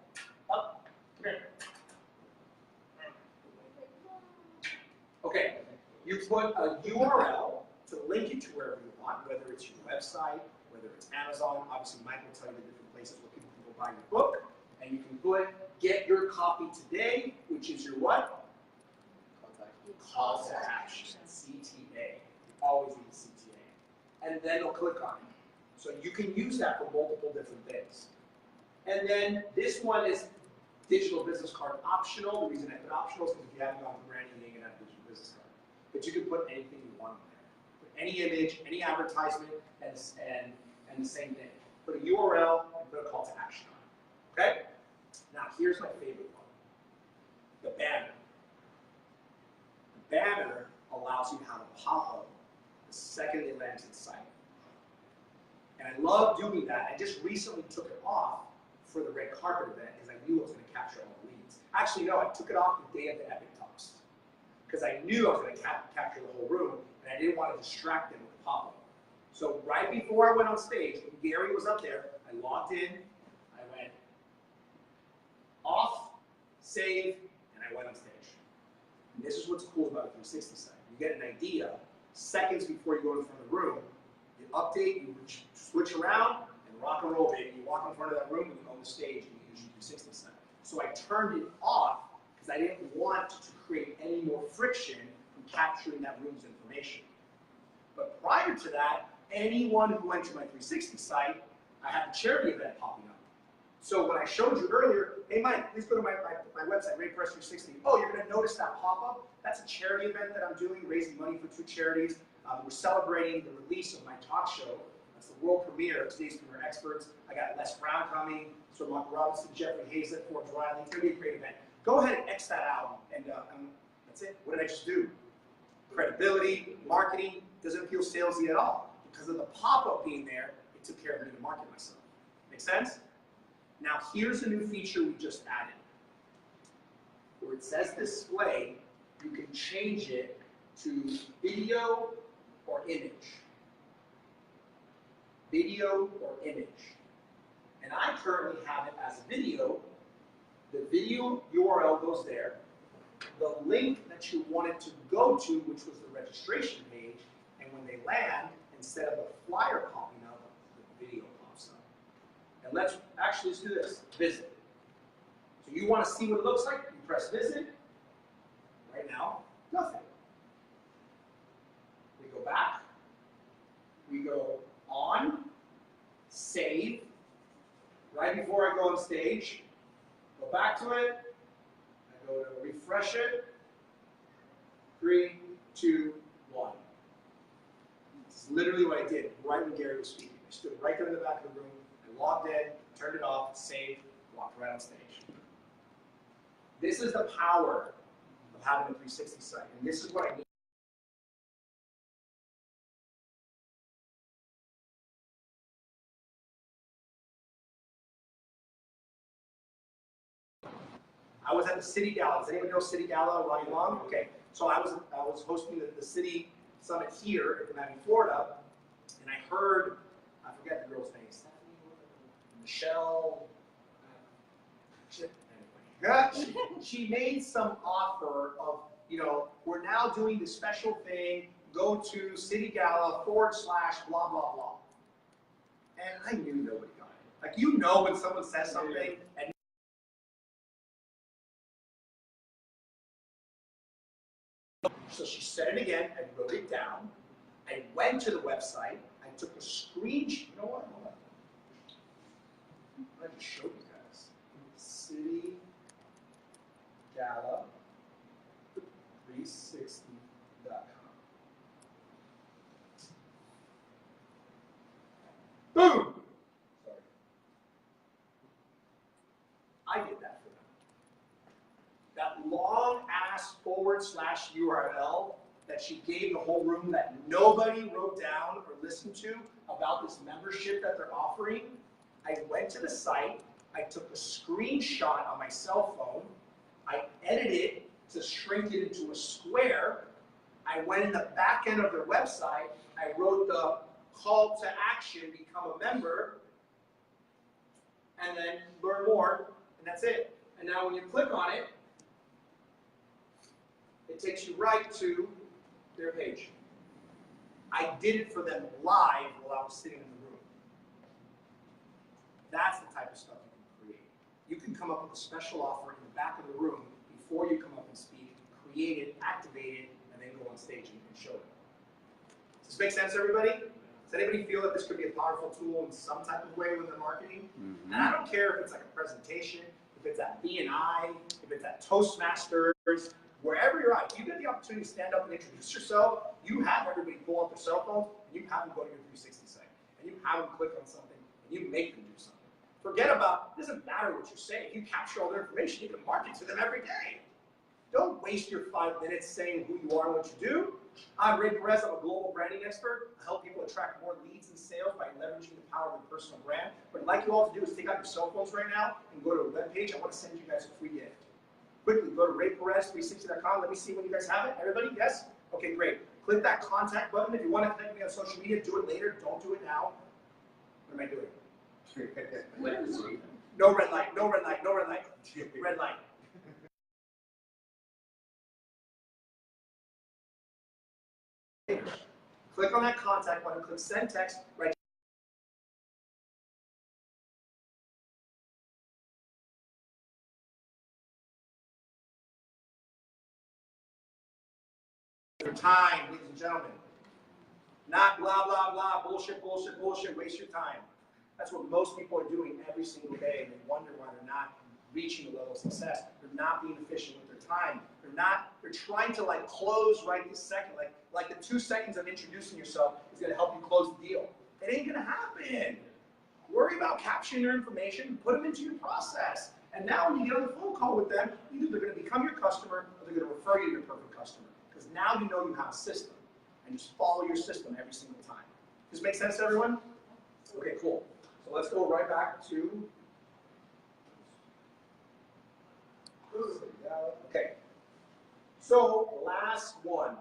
come here. Okay, you put a URL to link it to wherever you want, whether it's your website, whether it's Amazon. Obviously, Mike will tell you the different places where people can go buy your book. And you can put, get your copy today, which is your what? Call to action, CTA. You always need CTA. And then they'll click on it. So you can use that for multiple different things. And then this one is digital business card optional. The reason I put optional is because if you haven't gone for branding, you ain't gonna have a digital business card. But you can put anything you want in there. Any image, any advertisement, and the same thing. Put a URL and put a call to action on it. Okay? Now here's my favorite one. The banner. The banner allows you to have a pop-up the second they land to the site. And I love doing that. I just recently took it off for the red carpet event because I knew I was going to capture all the leads. Actually, no, I took it off the day of the Epic Talks because I knew I was going to capture the whole room, and I didn't want to distract them with the pop-up. So right before I went on stage, when Gary was up there, I logged in, I went off, save, and I went on stage. And this is what's cool about a 360 site. You get an idea seconds before you go to the front of the room, you update, you switch around, and rock and roll, baby. You walk in front of that room, and you go on the stage, and you use your 360 site. So I turned it off because I didn't want to create any more friction from capturing that room's information. But prior to that, anyone who went to my 360 site, I had a charity event popping up. So when I showed you earlier, hey Mike, please go to my website, RayPress360. Oh, you're going to notice that pop-up? That's a charity event that I'm doing, raising money for 2 charities. We're celebrating the release of my talk show. That's the world premiere of Today's Premier Experts. I got Les Brown coming, Sir Mark Robinson, Jeffrey Hazlett, Forbes Riley. It's going to be a great event. Go ahead and X that out, and that's it. What did I just do? Credibility, marketing, doesn't feel salesy at all. Because of the pop-up being there, it took care of me to market myself. Make sense? Now here's a new feature we just added. Where it says display, you can change it to video or image. Video or image. And I currently have it as a video. The video URL goes there. The link that you want it to go to, which was the registration page, and when they land, instead of the flyer popping up, the video pops up. And let's do this. Visit. So you want to see what it looks like? You press visit. Right now, nothing. We go back. We go on, save. Right before I go on stage, go back to it. I go to refresh it. 3, 2, 1. This is literally what I did right when Gary was speaking. I stood right there in the back of the room. I logged in, turned it off, saved, walked right on stage. This is the power of having a 360 site, and this is what I need. I was at the City Gala. Does anybody know City Gala, Ronnie Long? Okay, so I was hosting the City Summit here in Miami, Florida, and I heard, I forget the girl's name, Michelle. She made some offer of, we're now doing this special thing. Go to City Gala / blah blah blah. And I knew nobody got it. Like when someone says something and so she said it again, I wrote it down, I went to the website, I took a screenshot, you know what, hold on. I just showed you guys. City Gala 360.com. Boom! Sorry. I did that for them. That long-ass / URL that she gave the whole room that nobody wrote down or listened to about this membership that they're offering, I went to the site, I took a screenshot on my cell phone, I edited it to shrink it into a square, I went in the back end of their website, I wrote the call to action, become a member, and then learn more, and that's it. And now when you click on it, it takes you right to their page. I did it for them live while I was sitting in the room. That's the type of stuff you can create. You can come up with a special offer in the back of the room before you come up and speak, create it, activate it, and then go on stage and show it. Does this make sense, everybody? Does anybody feel that this could be a powerful tool in some type of way with their marketing? Mm-hmm. And I don't care if it's like a presentation, if it's at B&I, if it's at Toastmasters, Wherever you're at, you get the opportunity to stand up and introduce yourself, you have everybody pull up their cell phones, and you have them go to your 360 site, and you have them click on something, and you make them do something. Forget about, it doesn't matter what you say. If you capture all their information, you can market to them every day. Don't waste your 5 minutes saying who you are and what you do. I'm Ray Perez. I'm a global branding expert. I help people attract more leads and sales by leveraging the power of their personal brand. What I'd like you all to do is take out your cell phones right now and go to a webpage. I want to send you guys a free gift. Quickly, go to rayperez360.com. Let me see when you guys have it. Everybody, yes? Okay, great. Click that contact button. If you want to connect with me on social media, do it later. Don't do it now. What am I doing? No red light, no red light, no red light. Red light. Click on that contact button, click send text, right. Your time, ladies and gentlemen. Not blah, blah, blah, bullshit, bullshit, bullshit, waste your time. That's what most people are doing every single day, and they wonder why they're not reaching the level of success. They're not being efficient with their time. They're trying to like close right this second. Like the 2 seconds of introducing yourself is gonna help you close the deal. It ain't gonna happen. Worry about capturing their information and put them into your process. And now when you get on the phone call with them, either they're gonna become your customer or they're gonna refer you to your perfect customer. Because now you know you have a system. And just follow your system every single time. Does this make sense to everyone? Okay, cool. So let's go right back to, okay. So last one,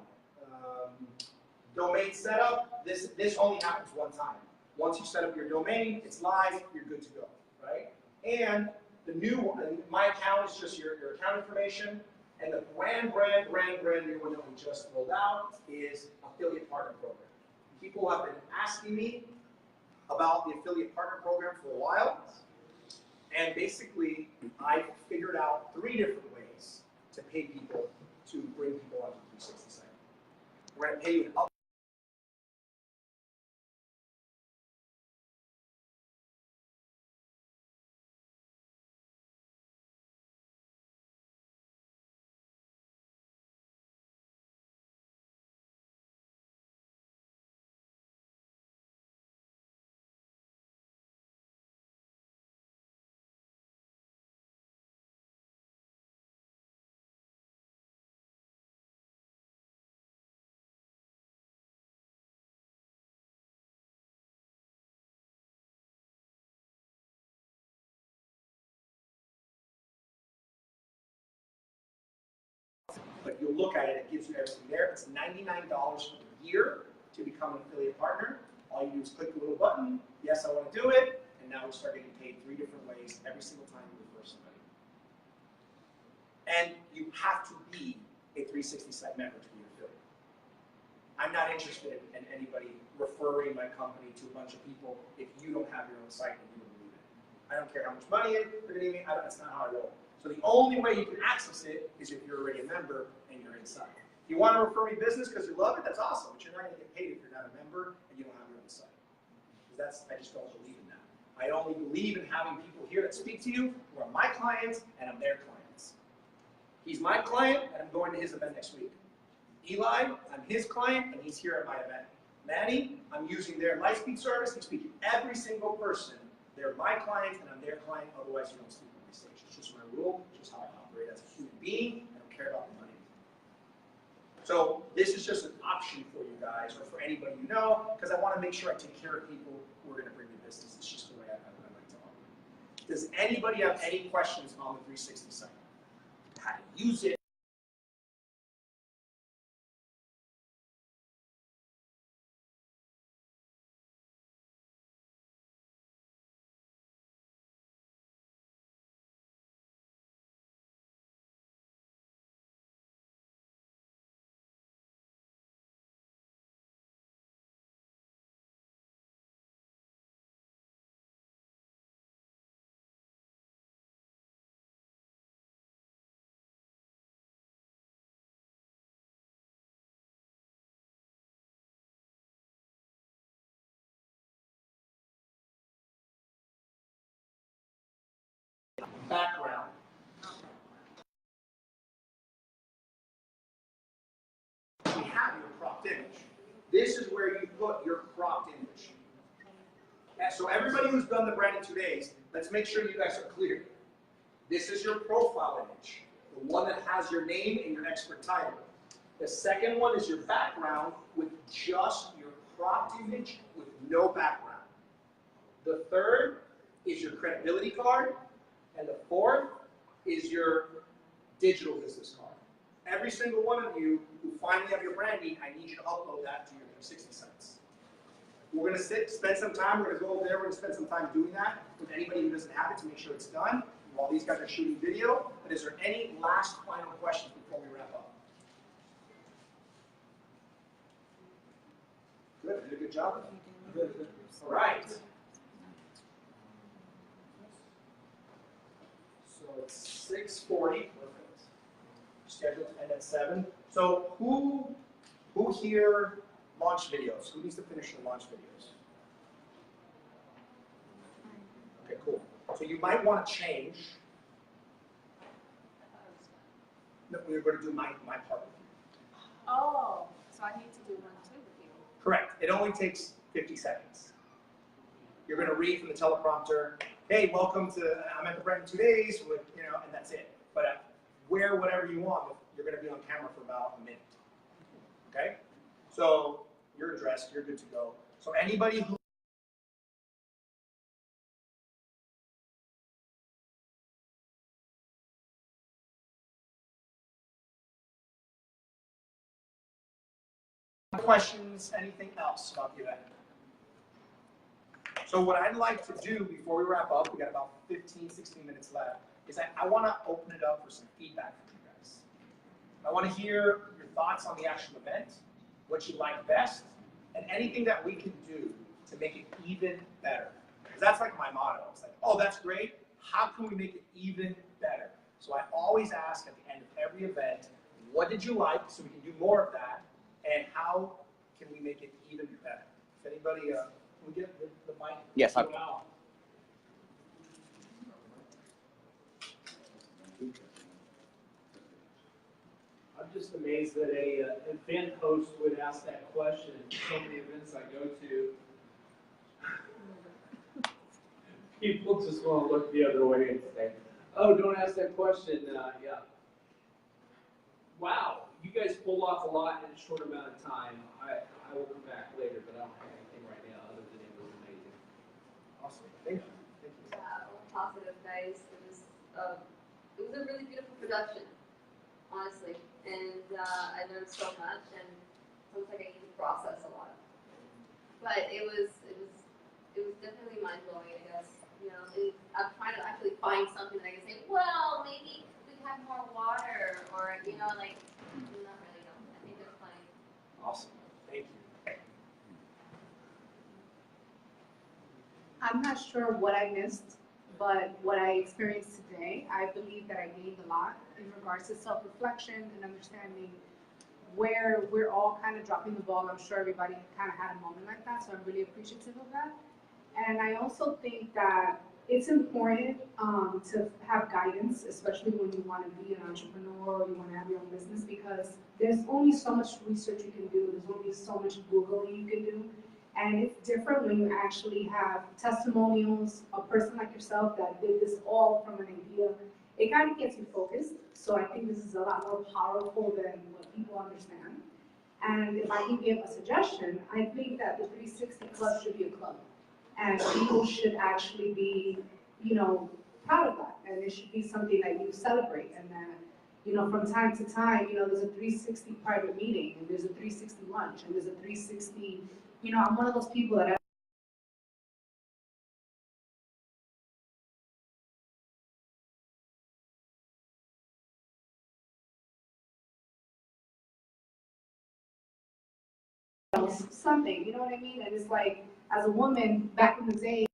domain setup. This only happens one time. Once you set up your domain, it's live, you're good to go, right? And the new one, my account is just your account information. And the brand new one that we just rolled out is affiliate partner program. People have been asking me about the affiliate partner program for a while. And basically, I figured out 3 different ways to pay people to bring people onto the 360 site. We're going to pay you an up. But you'll look at it, it gives you everything there. It's $99 for the year to become an affiliate partner. All you do is click the little button, yes, I want to do it, and now we start getting paid 3 different ways every single time you refer somebody. And you have to be a 360 site member to be an affiliate. I'm not interested in anybody referring my company to a bunch of people if you don't have your own site and you don't believe it. I don't care how much money they're going to give me, that's not how I roll. So the only way you can access it is if you're already a member and you're inside. If you want to refer me business because you love it, that's awesome, but you're not going to get paid if you're not a member and you don't have your own site. Because I just don't believe in that. I only believe in having people here that speak to you who are my clients and I'm their clients. He's my client and I'm going to his event next week. Eli, I'm his client and he's here at my event. Manny, I'm using their Lightspeed service. He's speaking to every single person. They're my client and I'm their client, otherwise you don't speak on my stage. It's just my rule, it's just how I operate as a human being. I don't care about the money. So this is just an option for you guys or for anybody you know, because I want to make sure I take care of people who are going to bring me business. It's just the way I like to operate. Does anybody have any questions on the 360 site? How to use it? Background. This is where you put your cropped image. And so everybody who's done the brand in 2 days, let's make sure you guys are clear. This is your profile image, the one that has your name and your expert title. The second one is your background with just your cropped image with no background. The third is your credibility card, and the fourth is your digital business card. Every single one of you who finally have your branding, I need you to upload that to your 360 sites. We're going to spend some time, we're going to go over there, we're going to spend some time doing that with anybody who doesn't have it to make sure it's done while these guys are shooting video. But is there any last final questions before we wrap up? Good, did a good job. All right. So it's 6:40. Scheduled to end at 7. So who here launched videos? Who needs to finish the launch videos? Okay, cool. So you might want to change. No, we're going to do my part with you. Oh, so I need to do one too with you. Correct. It only takes 50 seconds. You're going to read from the teleprompter, hey, welcome to, I'm at the brand in 2 days, with, and that's it. But wear whatever you want. You're going to be on camera for about a minute. Okay? So you're dressed, you're good to go. So anybody who questions, anything else about the event? So what I'd like to do before we wrap up, we got about 15, 16 minutes left, is I want to open it up for some feedback from you guys. I want to hear your thoughts on the actual event, what you like best, and anything that we can do to make it even better. Because that's like my motto. It's like, oh, that's great. How can we make it even better? So I always ask at the end of every event, what did you like so we can do more of that, and how can we make it even better? If anybody, can we get the mic? Yes, I'm. I'm just amazed that an event host would ask that question. So many events I go to, people just want to look the other way and say, oh, don't ask that question. Yeah. Wow, you guys pulled off a lot in a short amount of time. I will come back later, but I don't have anything right now other than it was amazing. Awesome. Thank you. Thank you. All positive, guys. It was a really beautiful production, honestly. And I learned so much, and it looks like I need to process a lot. But it was definitely mind blowing, I guess. And I'm trying to actually find something that I can say, well, maybe we have more water, or not really. No, I think there's plenty. Awesome. Thank you. I'm not sure what I missed, but what I experienced today, I believe that I gained a lot in regards to self-reflection and understanding where we're all kind of dropping the ball. I'm sure everybody kind of had a moment like that, so I'm really appreciative of that. And I also think that it's important to have guidance, especially when you want to be an entrepreneur or you want to have your own business, because there's only so much research you can do, there's only so much Googling you can do. And it's different when you actually have testimonials, a person like yourself that did this all from an idea. It kind of gets you focused. So I think this is a lot more powerful than what people understand. And if I can give a suggestion, I think that the 360 Club should be a club. And people should actually be, proud of that. And it should be something that you celebrate. And then, from time to time, there's a 360 private meeting, and there's a 360 lunch, and there's a 360, I'm one of those people that something, you know what I mean? And it's like, as a woman, back in the day,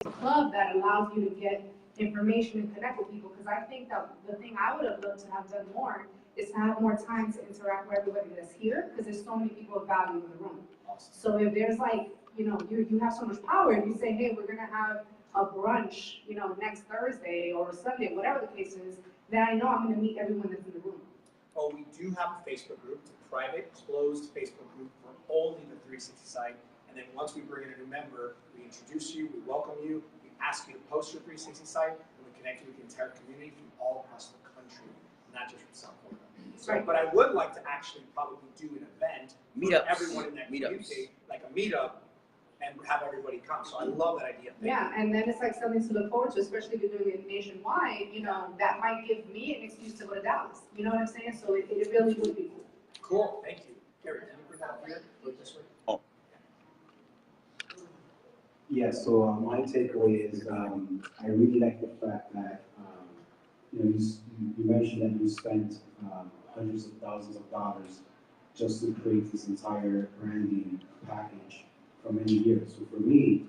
a club that allows you to get information and connect with people, because I think that the thing I would have loved to have done more is to have more time to interact with everybody that's here, because there's so many people of value in the room. So if there's like, you have so much power, if you say, hey, we're gonna have a brunch, next Thursday or Sunday, whatever the case is, then I know I'm gonna meet everyone that's in the room. Oh, we do have a Facebook group. It's a private, closed Facebook group for only the 360 site. And then once we bring in a new member, we introduce you, we welcome you, we ask you to post your 360 site, and we connect you with the entire community from all across the country, not just from South Florida. So, but I would like to actually probably do an event for everyone in that community, like a meetup, and have everybody come. So I love that idea. Yeah, and then it's like something to look forward to, especially if you're doing it nationwide. You know, that might give me an excuse to go to Dallas. You know what I'm saying? So it really would be cool. Cool, thank you. Gary, can you bring that up here? Go this way. Oh. Yeah, so my takeaway is I really like the fact that you know, you mentioned that you spent hundreds of thousands of dollars just to create this entire branding package for many years. So for me,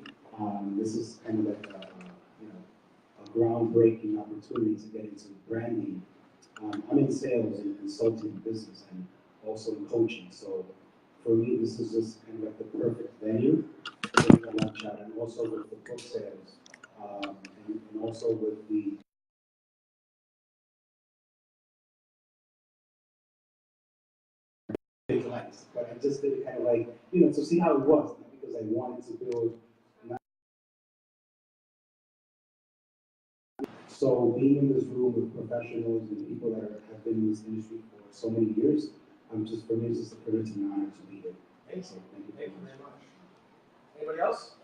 this is kind of like a groundbreaking opportunity to get into branding. I'm in sales and consulting business and also in coaching. So for me, this is just kind of like the perfect venue to take a lunch out, and also with the book sales, and also with the big lights. But I just did it kind of like, you know, to see how it was, not because I wanted to build. So being in this room with professionals and people that have been in this industry for so many years, for me, it's just a privilege and an honor to be here. Thanks. So thank you Thank you very much. Anybody else?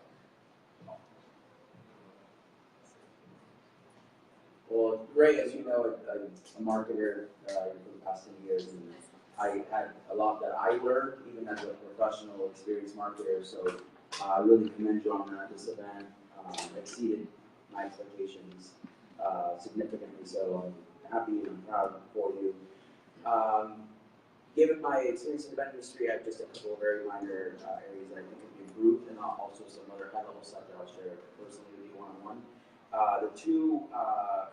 Well, Ray, as you know, I'm a marketer for the past 10 years, and I had a lot that I learned, even as a professional, experienced marketer. So I really commend you on that. This event exceeded my expectations significantly. So I'm happy and proud for you. Given my experience in the event industry, I have just a couple of very minor areas that I think could be improved, and also some other high-level stuff that I'll share personally with you one-on-one. The two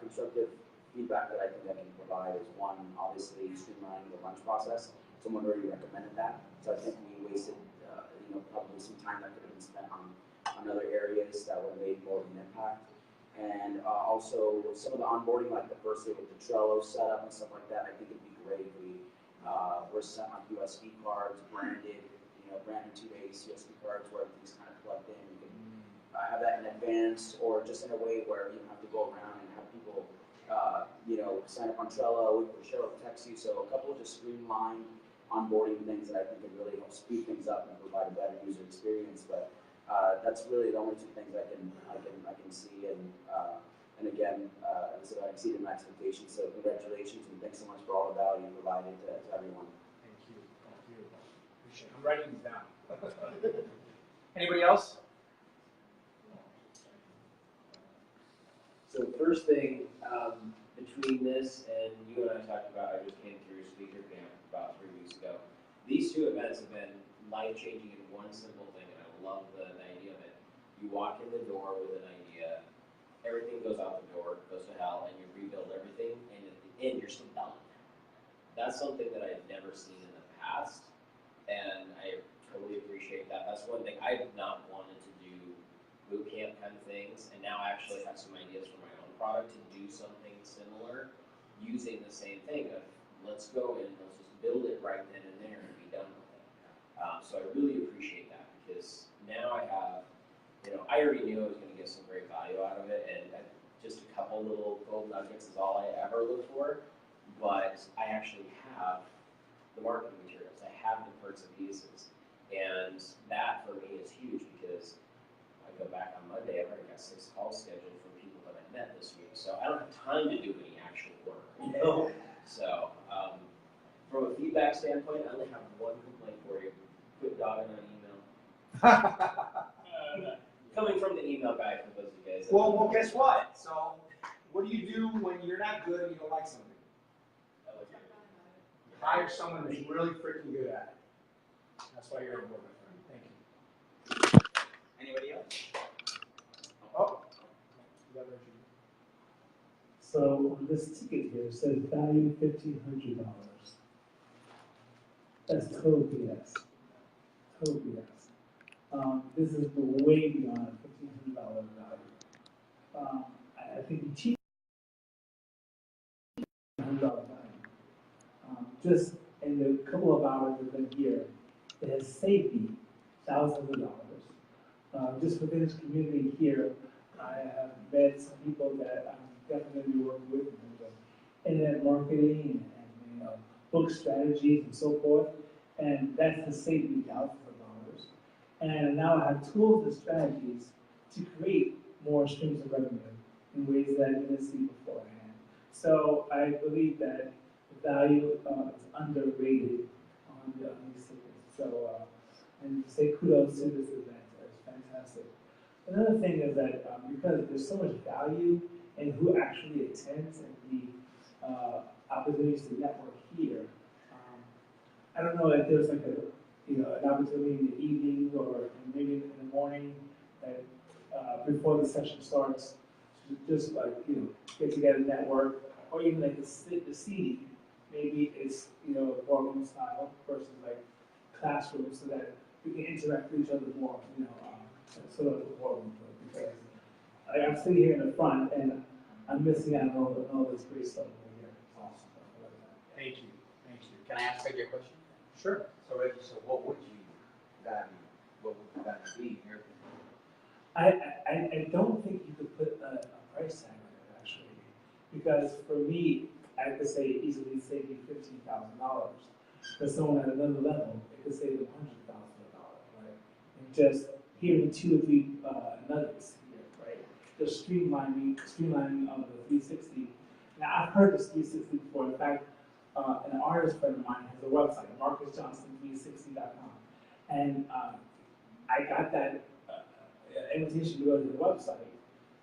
constructive feedback that I think I can provide is one, obviously, streamlining the lunch process. Someone already recommended that, so I think we wasted, probably some time that could have been spent on other areas that would have made more of an impact. And also, some of the onboarding, like the first day with the Trello setup and stuff like that, I think it'd be great if we were sent on USB cards, branded 2 days USB cards where everything's kind of plugged in. You can have that in advance, or just in a way where you don't have to go around and have people, sign up on Trello, or Cheryl will text you. So a couple of just streamlined onboarding things that I think could really help speed things up and provide a better user experience. But that's really the only two things I can see. And again, as I said, I exceeded my expectations. So congratulations, and thanks so much for all the value provided to everyone. Thank you. Appreciate it. I'm writing these down. Anybody else? So first thing, between this and you and I talked about, I just came through speaker camp about 3 weeks ago. These two events have been life-changing in one simple thing, and I love the idea of it. You walk in the door with an idea, everything goes out the door, goes to hell, and you rebuild everything, and at the end, you're still done. That's something that I've never seen in the past, and I totally appreciate that. That's one thing I've not wanted to do, boot camp kind of things, and now I actually have some ideas for my own product to do something similar using the same thing of let's go and let's just build it right then and there and be done with it. So I really appreciate that, because now I have, I already knew I was going to get some great value out of it, and just a couple little gold nuggets is all I ever look for, but I actually have the marketing materials, I have the parts and pieces, and that for me is huge, because I go back on Monday, I've already got 6 calls scheduled from people that I met this week, so I don't have time to do any actual work. So from a feedback standpoint, I only have one complaint for you. Quit dogging on email. Coming from the email guy, for those of you guys. Well, guess what? So, what do you do when you're not good and you don't like something? You hire someone who's really freaking good at it. That's why you're on board, my friend. Thank you. Anybody else? Oh. So on this ticket here, it says value $1,500. That's total BS. Total BS. This is way beyond $1,500 value. I think the cheap $100 value. just in the couple of hours I've been here, it has saved me thousands of dollars. Just within this community here, I have met some people that I'm definitely going to be working with in terms of internet marketing and you know, book strategies and so forth. And that's to save me thousands of dollars. And now I have tools and strategies to create more streams of revenue in ways that I didn't see beforehand. So I believe that the value is underrated on these things. So, and say kudos to this event. It's fantastic. Another thing is that because there's so much value in who actually attends and the opportunities to network here, I don't know if there's like an opportunity in the evening or maybe in the morning that before the session starts, to just like get together, network, or even like the seating. Maybe it's boardroom style versus like classroom, so that we can interact with each other more. Sort of the boardroom, because I'm sitting here in the front and I'm missing out on all this great stuff over here. Awesome. Thank you. Can I ask you a question? Sure. So, Reggie, what would you value? What would that be in your opinion? I don't think you could put a price tag on it, actually, because for me, I could say easily save me $15,000. For someone at another level, it could save them $100,000, right? And just hearing 2 or 3 nuggets here, right? Just streamlining of the 360. Now, I've heard this 360 before. In fact, an artist friend of mine has a website, MarcusJohnson360.com, and I got that invitation to go to the website,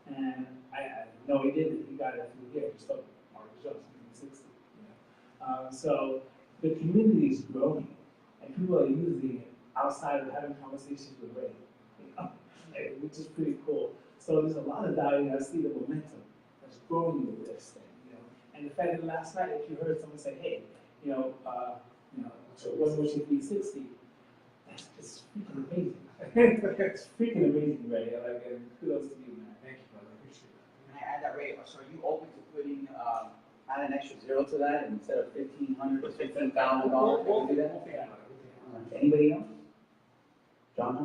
and I know he didn't. He got it through here. Just like Marcus Johnson 360. So the community is growing, and people are using it outside of having conversations with Ray, which is pretty cool. So there's a lot of value. I see the momentum that's growing with this thing. And the fact that last night, if you heard someone say, "Hey, so what's your 360?" That's just freaking amazing. It's freaking amazing, Ray. And kudos to you, man. Thank you, brother. Appreciate it. Can I add that, Ray? So are you open to putting add an extra zero to that, and instead of $1,500 or $15,000? We'll do that. Anybody else? John?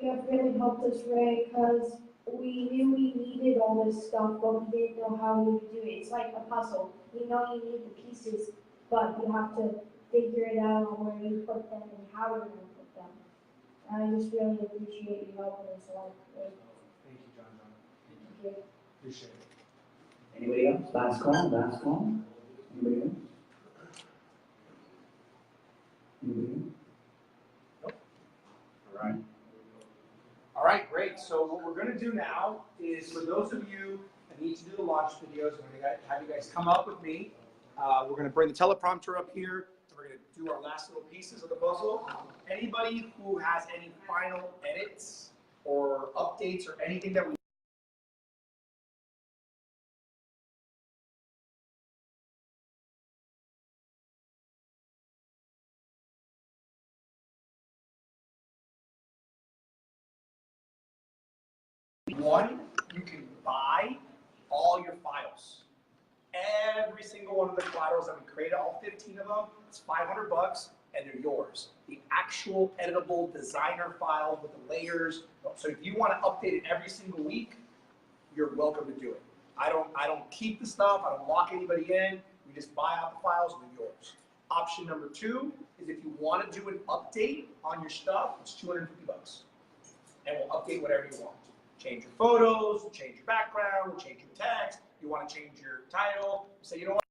You have really helped us, Ray, because we knew we needed all this stuff, but we didn't know how we would do it. It's like a puzzle. You know you need the pieces, but you have to figure it out on where you put them and how you're going to put them. And I just really appreciate you helping us a lot. Thank you, John. Thank you. Appreciate it. Anybody else? Last call? Anybody else? Nope. All right, great. So what we're going to do now is, for those of you that need to do the launch videos, I'm going to have you guys come up with me. We're going to bring the teleprompter up here. We're going to do our last little pieces of the puzzle. Anybody who has any final edits or updates or anything that we One, you can buy all your files. Every single one of the collaterals that we created, all 15 of them, it's $500 and they're yours. The actual editable designer files with the layers. So if you want to update it every single week, you're welcome to do it. I don't keep the stuff. I don't lock anybody in. We just buy out the files and they're yours. Option number 2 is if you want to do an update on your stuff, it's $250. And we'll update whatever you want. Change your photos, change your background, change your text. You want to change your title. Say, you know what?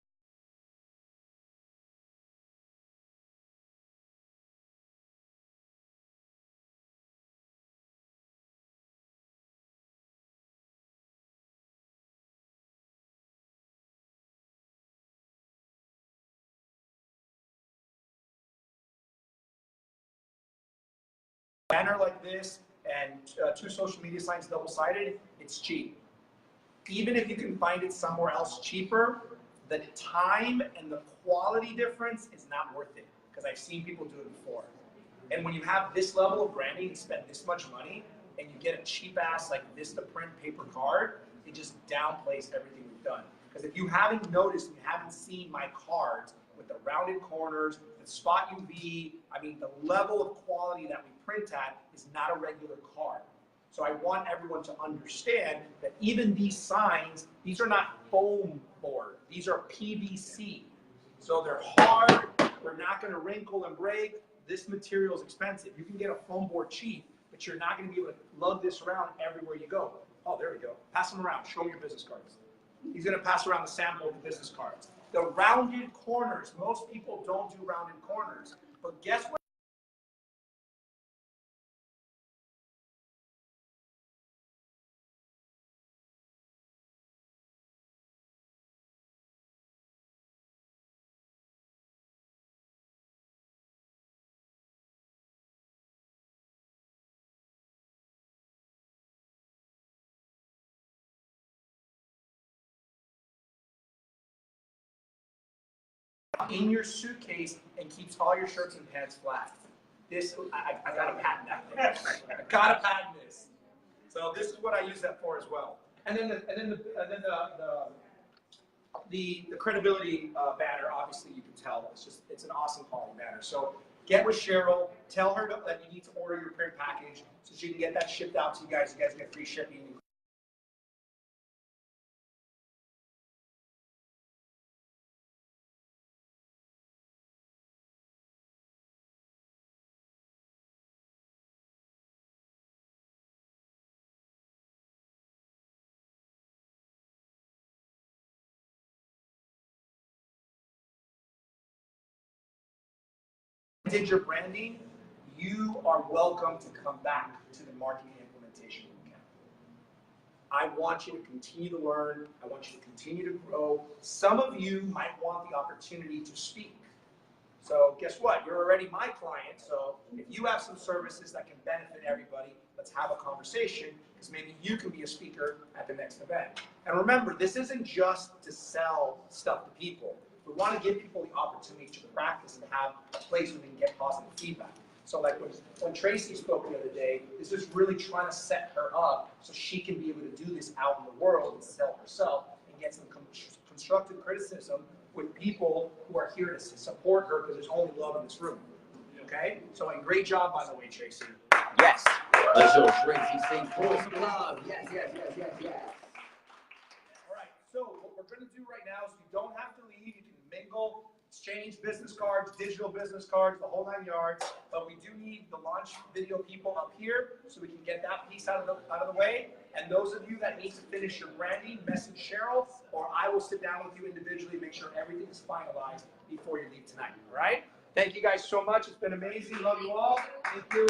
Banner like this and 2 social media signs double-sided, it's cheap. Even if you can find it somewhere else cheaper, the time and the quality difference is not worth it, because I've seen people do it before. And when you have this level of branding and spend this much money, and you get a cheap ass like Vistaprint paper card, it just downplays everything we've done. Because if you haven't noticed, and you haven't seen my cards with the rounded corners, the spot UV, I mean, the level of quality that we print at is not a regular card. So I want everyone to understand that even these signs, these are not foam board. These are PVC. So they're hard, they're not going to wrinkle and break. This material is expensive. You can get a foam board cheap, but you're not going to be able to lug this around everywhere you go. Oh, there we go. Pass them around. Show them your business cards. He's going to pass around the sample of the business cards. The rounded corners, most people don't do rounded corners. But guess what? In your suitcase and keeps all your shirts and pants flat. This, I got to patent that thing. I got to patent this. So this is what I use that for as well. And then the credibility banner, obviously you can tell, it's an awesome quality banner. So get with Cheryl, tell her that you need to order your print package so she can get that shipped out to you guys. You guys get free shipping. Did your branding, you are welcome to come back to the marketing implementation bootcamp. I want you to continue to learn. I want you to continue to grow. Some of you might want the opportunity to speak. So guess what? You're already my client. So if you have some services that can benefit everybody, let's have a conversation, because maybe you can be a speaker at the next event. And remember, this isn't just to sell stuff to people. We want to give people the opportunity to practice and have a place where they can get positive feedback. So like when Tracy spoke the other day, this is really trying to set her up so she can be able to do this out in the world and sell herself and get some constructive criticism with people who are here to support her, because there's only love in this room. Okay? So a great job, by the way, Tracy. Yes. Let's show Tracy St. Paul some love. Yes. All right. So what we're going to do right now is you don't have to leave. You can mingle, exchange business cards, digital business cards, the whole 9 yards. But we do need the launch video people up here so we can get that piece out of the way. And those of you that need to finish your branding, message Cheryl, or I will sit down with you individually, make sure everything is finalized before you leave tonight. All right? Thank you guys so much. It's been amazing. Love you all. Thank you.